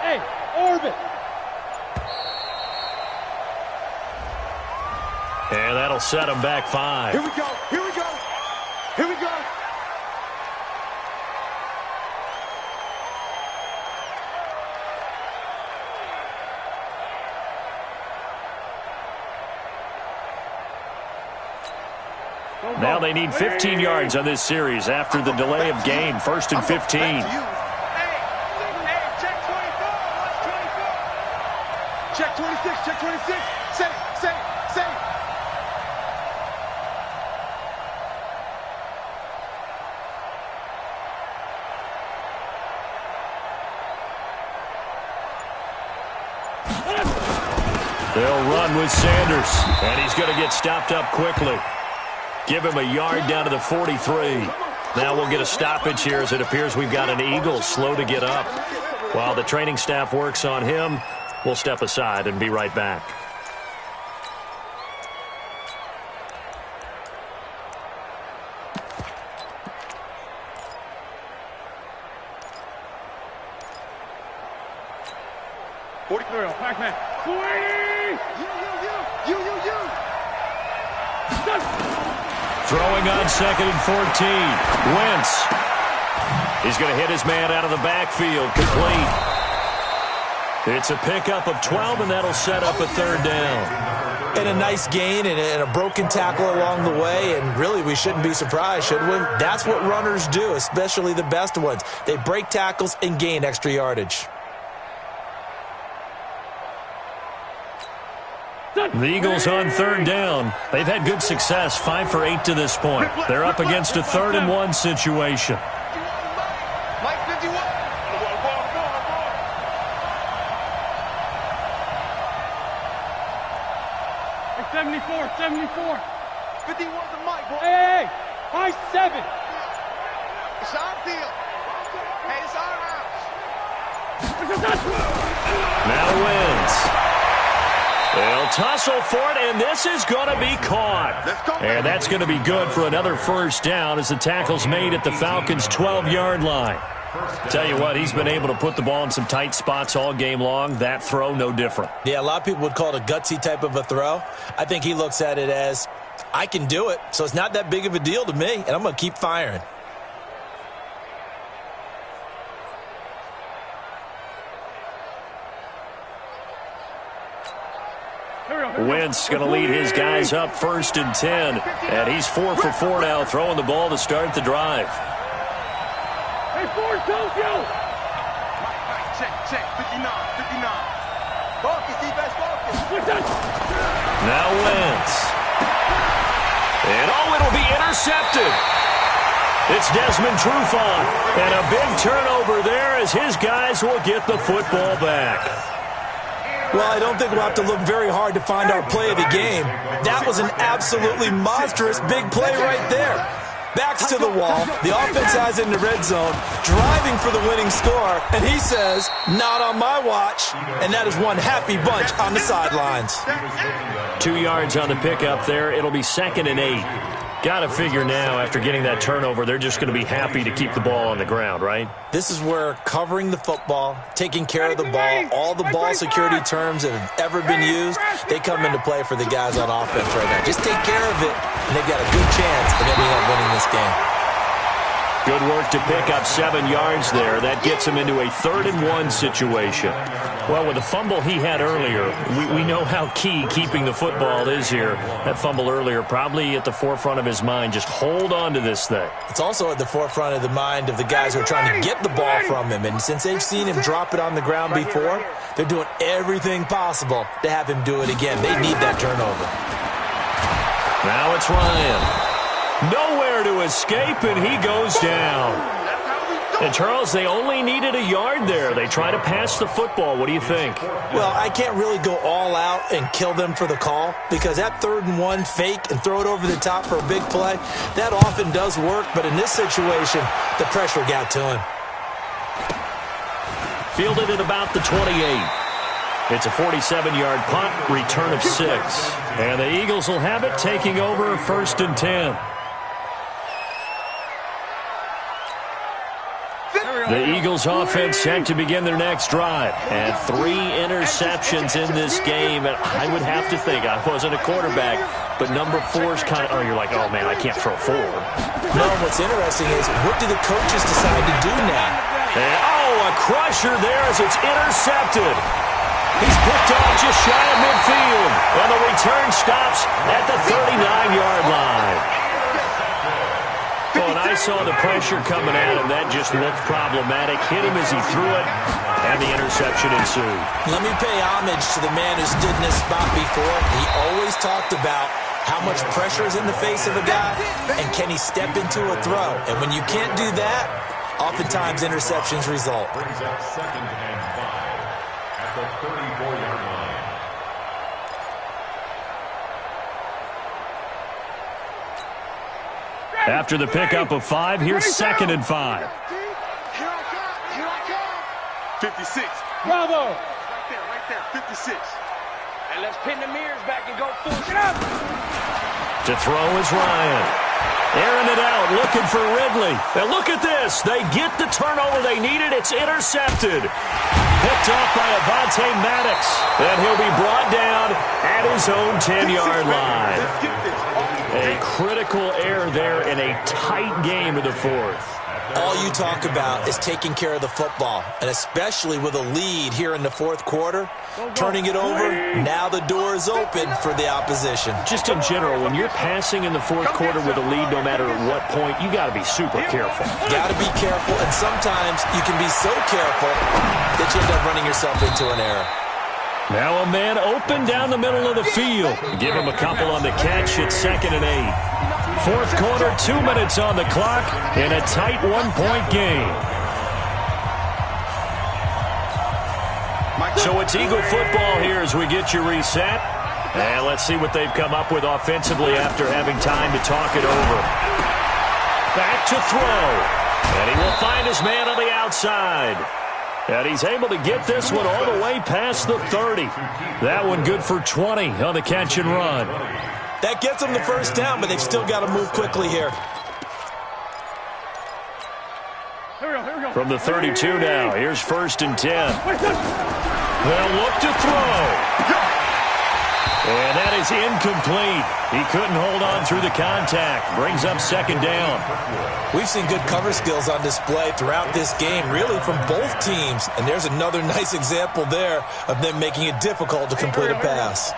Hey, orbit. And that'll set him back 5. Here we go. Here we go. Here we go. Now they need 15 yards on this series after the delay of game. 1st and 15. Hey, check 24. Check 26. Check 26. Say. They'll run with Sanders, and he's going to get stopped up quickly. Give him a yard down to the 43. Now we'll get a stoppage here as it appears we've got an Eagle slow to get up. While the training staff works on him, we'll step aside and be right back. Pac-Man. 280. You. Throwing on 2nd and 14. Wentz. He's going to hit his man out of the backfield. Complete. It's a pickup of 12, and that'll set up a 3rd down. And a nice gain and a broken tackle along the way, and really we shouldn't be surprised, should we? That's what runners do, especially the best ones. They break tackles and gain extra yardage. The Eagles on 3rd down. They've had good success, 5 for 8 to this point. They're up against a 3rd and 1 situation. Mike 51. 74. 51's the Mike, boy. Hey, high 7. It's our deal. Hey, it's our house. Now Wentz. They'll tussle for it, and this is going to be caught. And that's going to be good for another 1st down as the tackle's made at the Falcons' 12-yard line. Tell you what, he's been able to put the ball in some tight spots all game long. That throw, no different. Yeah, a lot of people would call it a gutsy type of a throw. I think he looks at it as, I can do it, so it's not that big of a deal to me, and I'm going to keep firing. Wentz going to lead his guys up 1st and 10. And he's 4 for 4 now, throwing the ball to start the drive. Hey, Ford, Tokyo. Check. 59. Focus, defense, focus. Now Wentz. And it'll be intercepted. It's Desmond Trufant. And a big turnover there as his guys will get the football back. Well, I don't think we'll have to look very hard to find our play of the game. That was an absolutely monstrous big play right there. Backs to the wall. The offense has it in the red zone, driving for the winning score. And he says, not on my watch. And that is one happy bunch on the sidelines. 2 yards on the pickup there. It'll be 2nd and 8. Got to figure now, after getting that turnover, they're just going to be happy to keep the ball on the ground, right? This is where covering the football, taking care of the ball, all the ball security terms that have ever been used, they come into play for the guys on offense right now. Just take care of it, and they've got a good chance of ending up winning this game. Good work to pick up 7 yards there. That gets him into a 3rd and 1 situation. Well, with the fumble he had earlier, we know how key keeping the football is here. That fumble earlier probably at the forefront of his mind. Just hold on to this thing. It's also at the forefront of the mind of the guys who are trying to get the ball from him. And since they've seen him drop it on the ground before, they're doing everything possible to have him do it again. They need that turnover. Now it's Ryan. Nowhere to escape, and he goes down. And, Charles, they only needed a yard there. They try to pass the football. What do you think? Well, I can't really go all out and kill them for the call because that 3rd and 1 fake and throw it over the top for a big play, that often does work. But in this situation, the pressure got to him. Fielded at about the 28. It's a 47-yard punt, return of 6. And the Eagles will have it, taking over 1st and 10. The Eagles offense set to begin their next drive. And 3 interceptions in this game. And I would have to think, I wasn't a quarterback, but number 4's kind of, you're like, oh, man, I can't throw 4. No, what's interesting is, what do the coaches decide to do now? And, a crusher there as it's intercepted. He's picked off just shy of midfield. And the return stops at the 39-yard line. Well, and I saw the pressure coming at him. That just looked problematic. Hit him as he threw it, and the interception ensued. Let me pay homage to the man who stood in this spot before. He always talked about how much pressure is in the face of a guy, and can he step into a throw. And when you can't do that, oftentimes interceptions result. Brings up 2nd and 5 at the 34-yard line. After the pickup of 5, here's 2nd and 5. Here I come. 56. Bravo. Right there, 56. And let's pin the mirrors back and go full. Get up. To throw is Ryan. Airing it out, looking for Ridley. And look at this. They get the turnover they needed. It's intercepted. Picked off by Avonte Maddox. And he'll be brought down at his own 10-yard line. Let's get this. A critical error there in a tight game of the 4th. All you talk about is taking care of the football, and especially with a lead here in the 4th quarter, turning it over, now the door is open for the opposition. Just in general, when you're passing in the 4th quarter with a lead, no matter at what point, you got to be super careful. Got to be careful, and sometimes you can be so careful that you end up running yourself into an error. Now a man open down the middle of the field. Give him a couple on the catch. It's 2nd and 8. 4th quarter, 2 minutes on the clock in a tight 1-point game. So it's Eagle football here as we get you reset. And let's see what they've come up with offensively after having time to talk it over. Back to throw. And he will find his man on the outside. And he's able to get this one all the way past the 30. That one good for 20 on the catch and run. That gets them the 1st down, but they've still got to move quickly here. Here we go. From the 32 now, here's 1st and 10. They'll look to throw. And that is incomplete. He couldn't hold on through the contact. Brings up 2nd down. We've seen good cover skills on display throughout this game, really from both teams. And there's another nice example there of them making it difficult to complete a pass.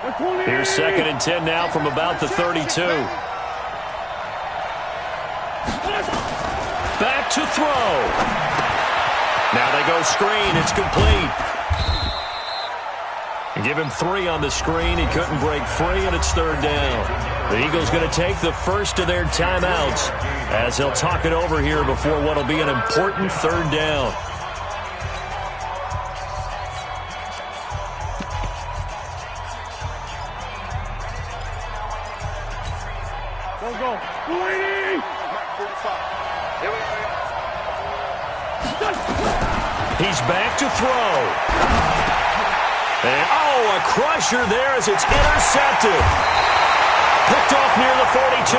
Here's 2nd and 10 now from about the 32. Back to throw. Now they go screen. It's complete. Give him 3 on the screen. He couldn't break free, and it's 3rd down. The Eagles going to take the first of their timeouts as they'll talk it over here before what will be an important 3rd down. Go. 20. He's back to throw. And, a crusher there as it's intercepted. Picked off near the 42.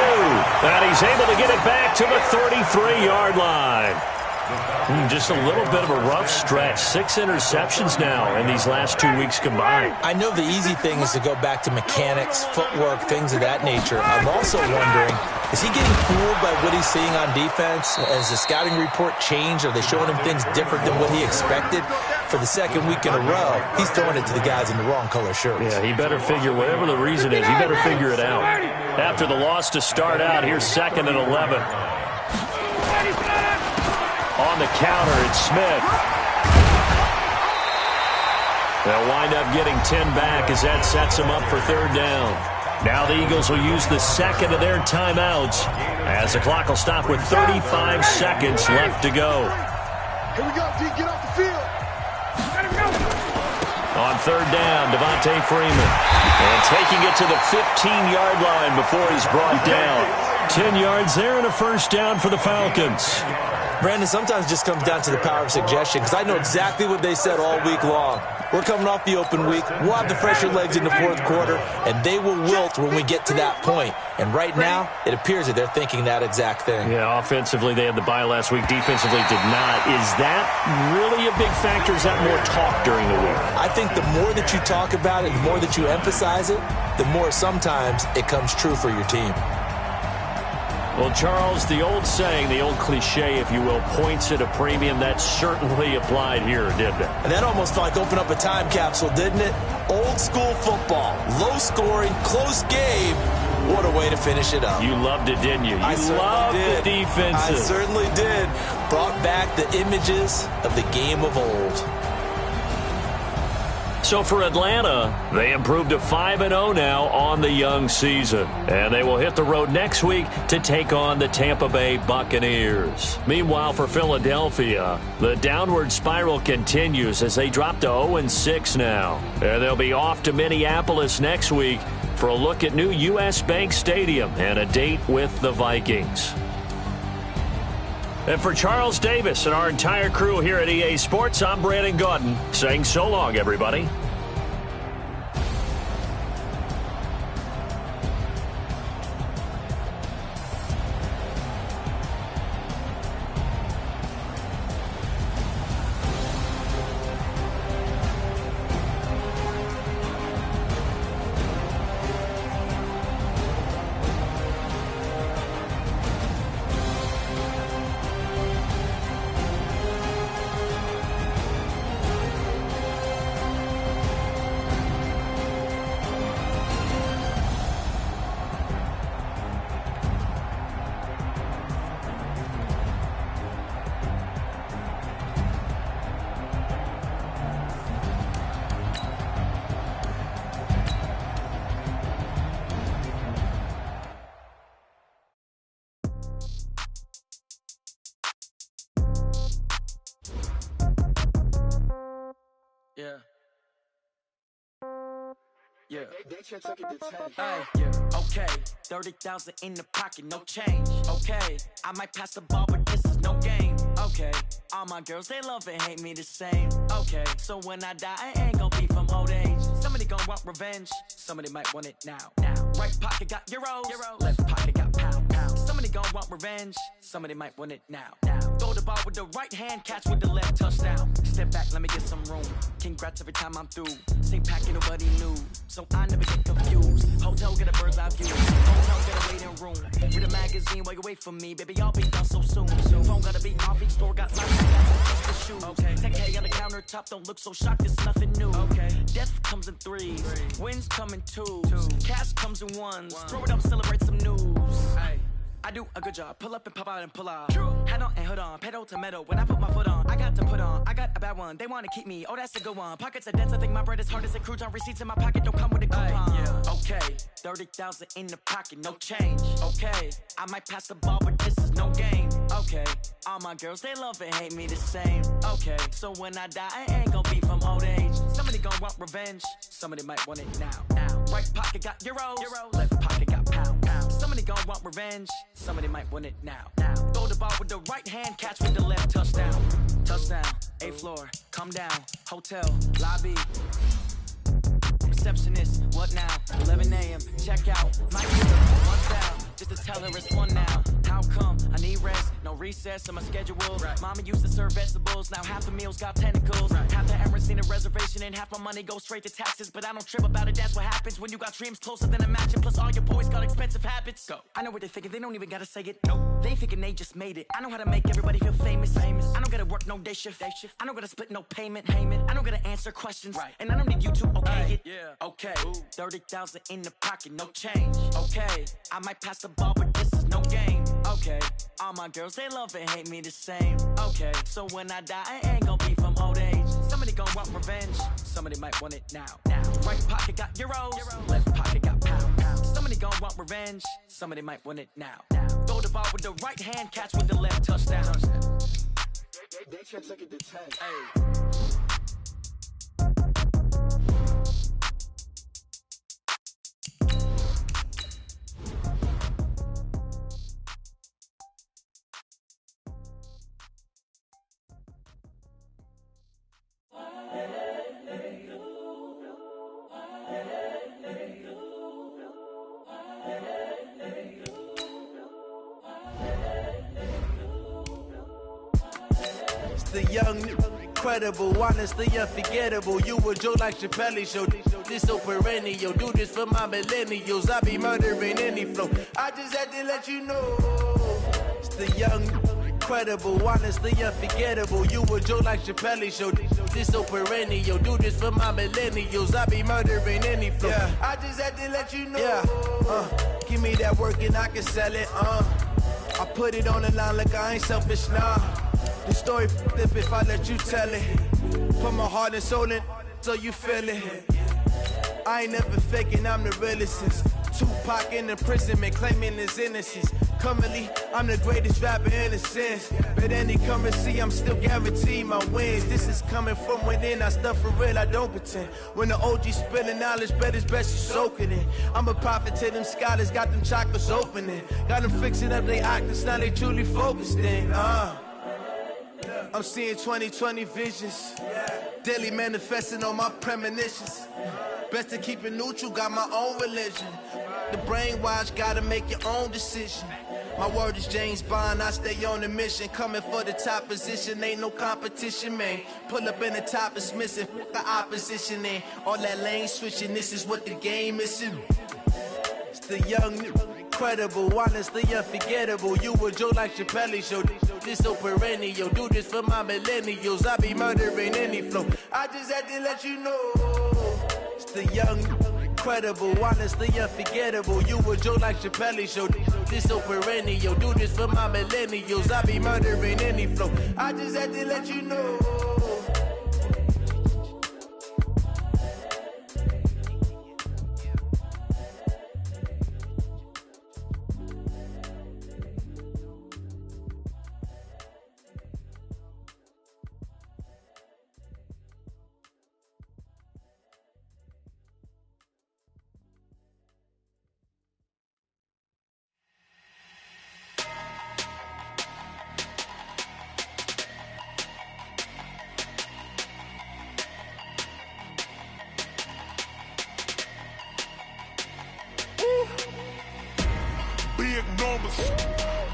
And he's able to get it back to the 33-yard line. Just a little bit of a rough stretch. 6 interceptions now in these last 2 weeks combined. I know the easy thing is to go back to mechanics, footwork, things of that nature. I'm also wondering, is he getting fooled by what he's seeing on defense? Has the scouting report changed? Are they showing him things different than what he expected? For the second week in a row, he's throwing it to the guys in the wrong color shirts. Yeah, he better figure, whatever the reason is, he better figure it out. After the loss to start out, here's 2nd and 11. On the counter, it's Smith. They'll wind up getting 10 back as that sets them up for 3rd down. Now the Eagles will use the second of their timeouts as the clock will stop with 35 seconds left to go. Here we go, D. Get off the field. On 3rd down, Devontae Freeman. And taking it to the 15-yard line before he's brought down. 10 yards there and a 1st down for the Falcons. Brandon, sometimes it just comes down to the power of suggestion, because I know exactly what they said all week long. We're coming off the open week. We'll have the fresher legs in the 4th quarter, and they will wilt when we get to that point. And right now, it appears that they're thinking that exact thing. Yeah, offensively, they had the bye last week. Defensively, did not. Is that really a big factor? Is that more talk during the week? I think the more that you talk about it, the more that you emphasize it, the more sometimes it comes true for your team. Well, Charles, the old saying, the old cliche, if you will, points at a premium. That certainly applied here, didn't it? And that almost like opened up a time capsule, didn't it? Old school football, low scoring, close game. What a way to finish it up. You loved it, didn't you? You loved the defenses. I certainly did. Brought back the images of the game of old. So for Atlanta, they improved to 5-0 now on the young season. And they will hit the road next week to take on the Tampa Bay Buccaneers. Meanwhile, for Philadelphia, the downward spiral continues as they drop to 0-6 now. And they'll be off to Minneapolis next week for a look at new U.S. Bank Stadium and a date with the Vikings. And for Charles Davis and our entire crew here at EA Sports, I'm Brandon Gaudin saying so long, everybody. Yeah. Okay. 30,000 in the pocket, no change. Okay. I might pass the ball, but this is no game. Okay. All my girls, they love and hate me the same. Okay. So when I die, I ain't gonna be from old age. Somebody gonna want revenge. Somebody might want it now. Right pocket got euros. Left pocket got pound. Somebody gonna want revenge. Somebody might want it now. Throw the ball with the right hand, catch with the left, touchdown. Step back, let me get some room. Congrats every time I'm through. Same packet, nobody knew. So I never get confused. Hotel get a bird's eye view. Hotel get a waiting room. Read a magazine while you wait for me. Baby, I'll be done so soon. Phone gotta be off, each store got lights. Just the shoes. Okay. 10K on the countertop, don't look so shocked, it's nothing new. Okay. Death comes in threes. Wins come in twos. Cash comes in ones. Throw it up, celebrate some news. Hey. I do a good job. Pull up and pop out and pull out. Head on and hood on. Pedal to metal. When I put my foot on, I got to put on. I got a bad one. They want to keep me. Oh, that's a good one. Pockets are dense. I think my bread is hard as a crouton. Receipts in my pocket don't come with a coupon. Okay. 30,000 in the pocket. No change. Okay. I might pass the ball, but this is no game. Okay. All my girls, they love and hate me the same. Okay. So when I die, I ain't gonna be from old age. Somebody gonna want revenge. Somebody might want it now. Right pocket got euros. Left pocket got pound. Somebody gonna want revenge. Somebody might want it now. Throw the ball with the right hand, catch with the left, touchdown. sound. 8th floor, come down. Hotel, lobby. Receptionist, what now? 11 a.m., check out. My user, 1,000, just to tell her it's 1 now. How come? I need rest, no recess on my schedule. Right. Mama used to serve vegetables, now half the meals got tentacles. Right. Half the Emirates need a reservation and half my money goes straight to taxes. But I don't trip about it, that's what happens when you got dreams closer than a matching. Plus all your boys got expensive habits. Go. I know what they're thinking, they don't even gotta say it. Nope. They thinking they just made it. I know how to make everybody feel famous. I don't gotta work no day shift. I don't gotta split no payment. I don't gotta answer questions. Right. And I don't need you to okay it. Yeah. Okay. 30,000 in the pocket, no change. Okay. I might pass the ball, but this is no game. Okay. All my girls, they love and hate me the same. Okay. So when I die, I ain't gonna be from old age. Somebody gonna want revenge. Somebody might want it now. Right pocket got euros. Left pocket got pounds. Somebody gonna want revenge. Somebody might want it now. Throw the ball with the right hand, catch with the left, touchdown. They can't take it to 10. Hey. The young, incredible, honestly unforgettable. You a Joe like Chappelle show. This so perennial. Do this for my millennials. I be murdering any flow. I just had to let you know. It's the young, incredible, honestly unforgettable. You a Joe like Chappelle show. This so perennial. Do this for my millennials. I be murdering any flow. Yeah. I just had to let you know. Yeah. Give me that work and I can sell it. I put it on the line like I ain't selfish, nah. The story flip if I let you tell it. Put my heart and soul in so you feel it. I ain't never faking, I'm the realest since Tupac in imprisonment, claiming his innocence. Currently, I'm the greatest rapper in a sense. But any currency, I'm still guaranteed my wins. This is coming from within, I stuff for real, I don't pretend. When the OG spilling knowledge, bet it's best you soak it in. I'm a prophet to them scholars, got them chakras opening. Got them fixing up they octaves, now they truly focused in. I'm seeing 2020 visions, daily manifesting on my premonitions. Best to keep it neutral, got my own religion. The brainwash, gotta make your own decision. My word is James Bond, I stay on the mission. Coming for the top position, ain't no competition, man. Pull up in the top, it's missing, the opposition in. All that lane switching, this is what the game is in. It's the young, incredible, honestly unforgettable. You a Joe like Chappelle show. This so perennial. Do this for my millennials. I be murdering any flow. I just had to let you know. It's the young, incredible, honestly unforgettable. You a Joe like Chappelle show. This so perennial. Do this for my millennials. I be murdering any flow. I just had to let you know.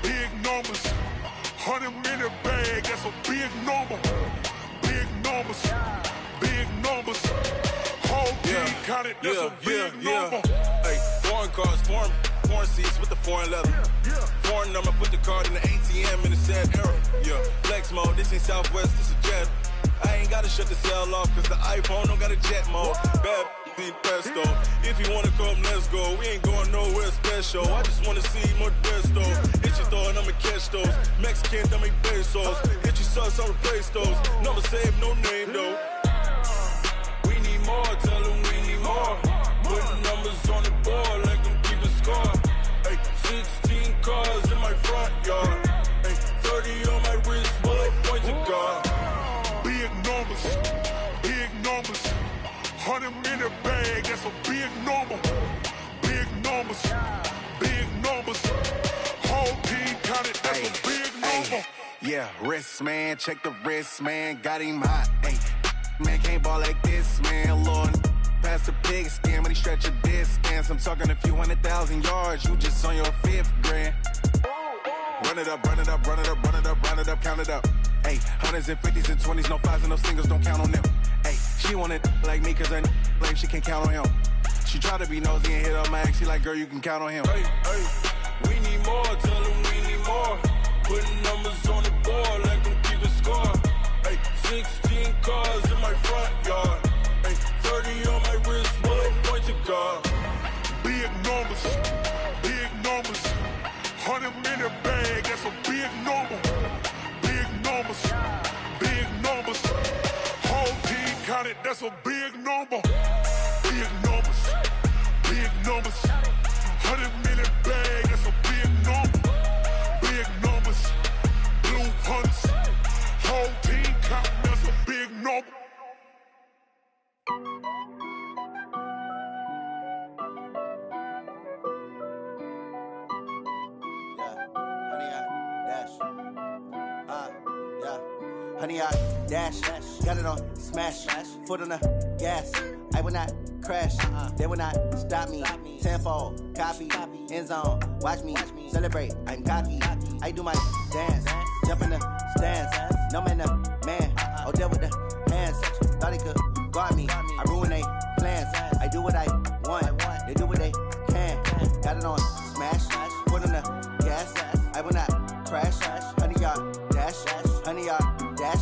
Big numbers, 100-minute bag, that's a big number. Big numbers, whole team counted, that's a big number. Hey, foreign cars, foreign seats with the foreign leather. Foreign number, put the card in the ATM in the sad era. Yeah, flex mode, this ain't Southwest, this is jet. I ain't gotta shut the cell off, cause the iPhone don't got a jet mode. Bad pesto. If you wanna come, let's go. We ain't going nowhere special. I just wanna see more desto. Hit your thought, I'ma catch those. Mexican, dummy pesos. Hit your sus, I'll replace those. Number save, no name though. We need more, tell them we need more. Putting numbers on the board, like them keep a score. Hey, 16 cars in my front yard. Hey, 30 on my wrist, bullet points of God. Big numbers, 100-minute bag, that's a big number. Big numbers, whole team counted, that's a big number. Yeah, wrist, man, check the wrist, man, got him hot, ayy. Man, can't ball like this, man, Lord. Past the pig skin, when he stretch a distance. I'm talking a few 100,000 yards, you just on your 5th grand. Run it up, run it up, run it up, run it up, run it up, count it up. Ayy, hundreds and 50s and 20s, no 5s and no singles, don't count on them. Ayy, she want it like me, cause her lame, she can't count on him. She try to be nosy and hit up my ex, she like, girl, you can count on him. Hey, hey, we need more, tell them we need more. Putting numbers on the board like I'm keeping score. Hey, 16 cars in my front yard. Hey, 30 on my wrist, one point to guard. Big numbers, big numbers. 100 minute bag, that's a big number. Big numbers, big numbers. Whole team counted, that's a big number. Big numbers, big numbers. 100 minute bag, that's a big number. Big numbers, blue hunts. Whole team counting, that's a big number. Honey, I dash, got it on smash, foot on the gas. I will not crash, they will not stop me. Tenfold, copy, end zone, watch me celebrate. I'm cocky, I do my dance, jump in the stands. No man, the man, oh, deal with the hands. Thought he could guard me, I ruin they plans. I do what I want, they do what they can. Got it on smash, foot on the gas. I will not crash, honey, y'all dash, honey, y'all dash,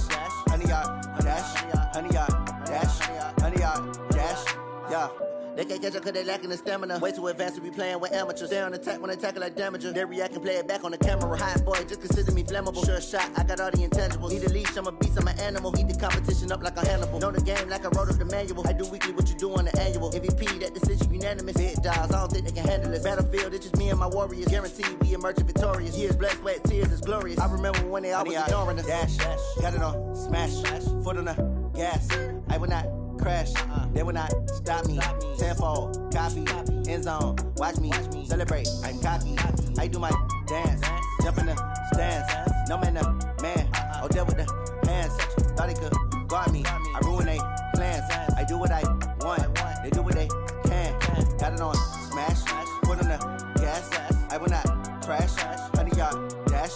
honey, y'all dash, honey, y'all dash, honey, y'all dash, yeah. They can't catch up cause they lacking the stamina. Way too advanced to be playing with amateurs. They on attack when they tackle like damager. They react and play it back on the camera. Hot boy, just consider me flammable. Sure shot, I got all the intangibles. Need a leash, I'm a beast, I'm an animal. Heat the competition up like a Hannibal. Know the game like I wrote up the manual. I do weekly what you do on the annual. MVP, that decision unanimous. Big dogs, I don't think they can handle it. Battlefield, it's just me and my warriors. Guaranteed we emerging victorious. Years, blood, sweat, tears, it's glorious. I remember when they always ignoring us. Dash, got it on smash, foot on the gas. I will not crash, they will not stop me. Tenfold, copy, end zone, watch me celebrate. I'm cocky, I do my dance, jump in the stands. No man, the man, oh, deal with the hands. Thought he could guard me, I ruin they plans. I do what I want, they do what they can. Got it on smash, foot on the gas. I will not crash, honey, y'all dash,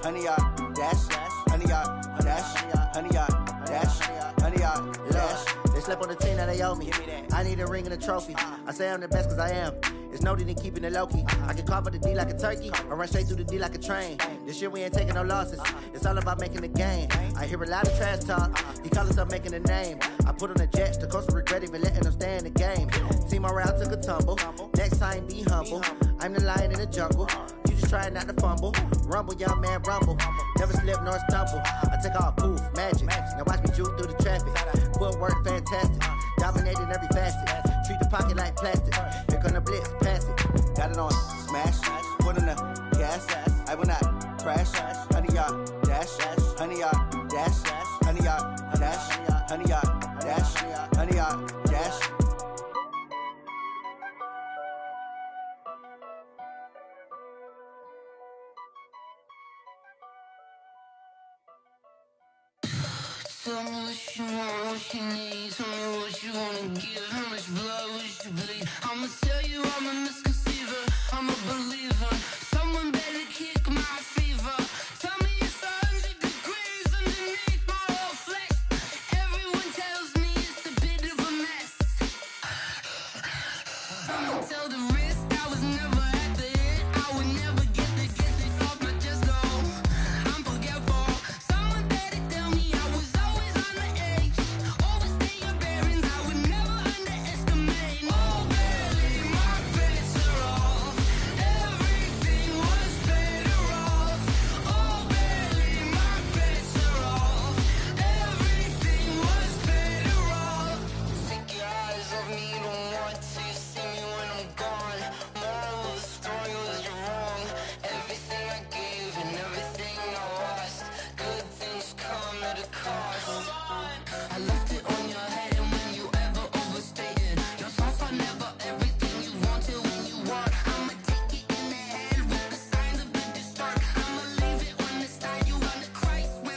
honey, y'all dash, honey, y'all dash, honey, y'all dash, honey, y'all dash. They slept on the team that they owe me. I need a ring and a trophy. I say I'm the best cause I am. It's no need in keeping it low-key. I can carve up the D like a turkey or run straight through the D like a train. This year we ain't taking no losses. It's all about making the game. I hear a lot of trash talk. He call himself making a name. I put on the Jets. The coach will regret even letting them stay in the game. Team around took a tumble. Next time be humble. I'm the lion in the jungle. You just trying not to fumble. Rumble, young man, rumble. Never slip nor stumble. I take off, poof, magic. Now watch me juke through the traffic. Footwork fantastic. Dominating every facet. Treat the pocket like plastic. Here come the blitz, pass it. Got it on smash, foot on the gas. I will not crash. Honey, y'all dash, honey, y'all dash, honey, y'all dash, honey, y'all dash, honey, y'all dash. Tell me what you want, what you need. Tell me what you wanna give. How much blood would you bleed? I'ma tell you I'm a misconceiver. I'm a believer. Someone better kick my fever. Tell me it's 100 degrees underneath my whole flesh. Everyone tells me it's a bit of a mess. I'ma tell the risk I was never at the end. I would never get this off my chest though. I'm forgetful. Someone better tell me I was always on the edge. Overstay your bearings, I would never underestimate. Oh, barely my bets are off. Everything was better off. Oh, barely my bets are off. Everything was better off. Take your eyes off me, don't want to see me when I'm gone. Moral of the story was you're wrong. Everything I gave and everything I lost. Good things come at a cost. I left it on your head and when you ever overstated your thoughts are never everything you wanted when you want. I'ma take it in the head with the signs of the distort. I'ma leave it on the side. You on the Christ when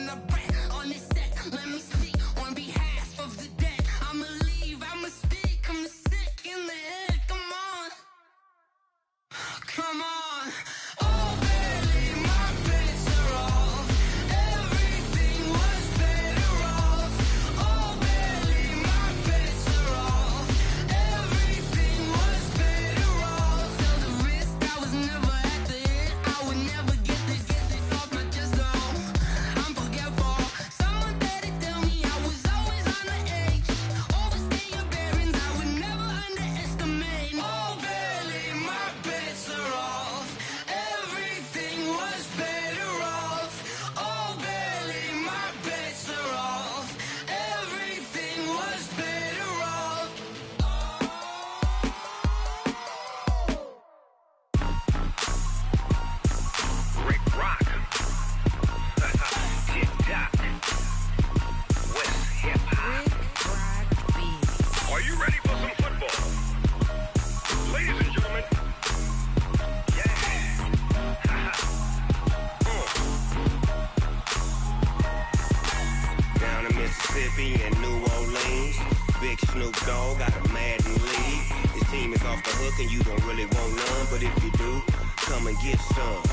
Mississippi and New Orleans. Big Snoop Dogg got a Madden league. His team is off the hook and you don't really want none, but if you do, come and get some.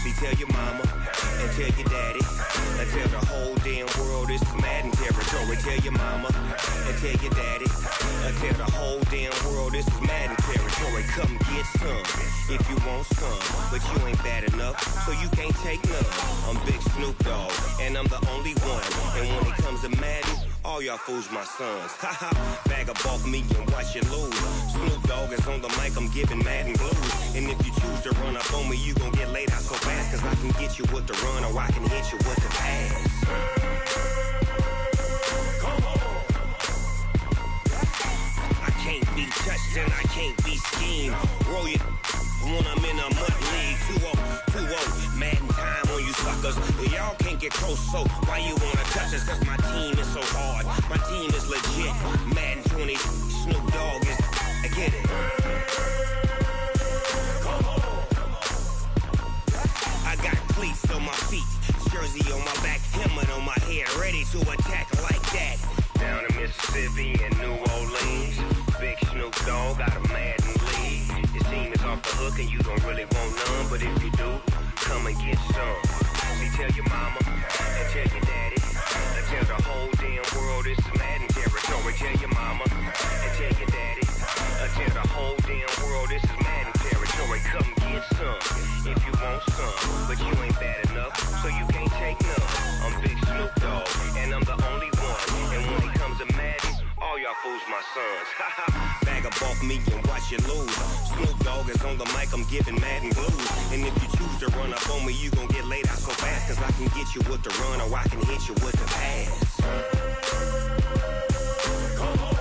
See, tell your mama and tell your daddy and tell the whole damn world this is Madden territory. Tell your mama and tell your daddy and tell the whole damn world this is Madden territory. Come get some if you want some, but you ain't bad enough, so you can't take none. I'm Big Snoop Dogg and I'm the only one, and when it comes to Madden, all y'all fools my sons. Haha, bag up off me and watch you lose. Snoop Dogg is on the mic, I'm giving Madden blues. And if you choose to run up on me, you gon' get laid out so fast, cause I can get you with the run or I can hit you with the pass. Come on. I can't be touched and I can't be schemed. Roll you when I'm in a mud league. 2-0, Madden time on you suckers. Y'all can't get close, so why you wanna touch us? Cause my team is so hard, my team is legit. Madden 20, Snoop Dogg is, I get it. Come on. I got cleats on my feet, jersey on my back, helmet on my head, ready to attack like that. Down in Mississippi and New Orleans, Big Snoop Dogg got a Madden league. His team is off the hook and you don't really want none, but if you do, come and get some. See, tell your mama and tell your daddy and tell the whole damn world this is Madden territory. Tell your mama and tell your daddy and tell the whole damn world this is Madden territory. Come get some if you want some, but you ain't bad enough, so you can't take none. I'm Big Snoop Dogg and I'm the only one, and when it comes to Madden, all y'all fools my sons. Bag up off me and watch you lose. Snoop Dogg is on the mic, I'm giving Madden blues. And if you choose to run up on me, you gon' get laid out so fast, cause I can get you with the run or I can hit you with the pass. Come on.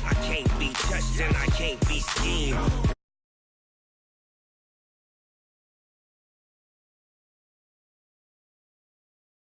I can't be touched and I can't be schemed.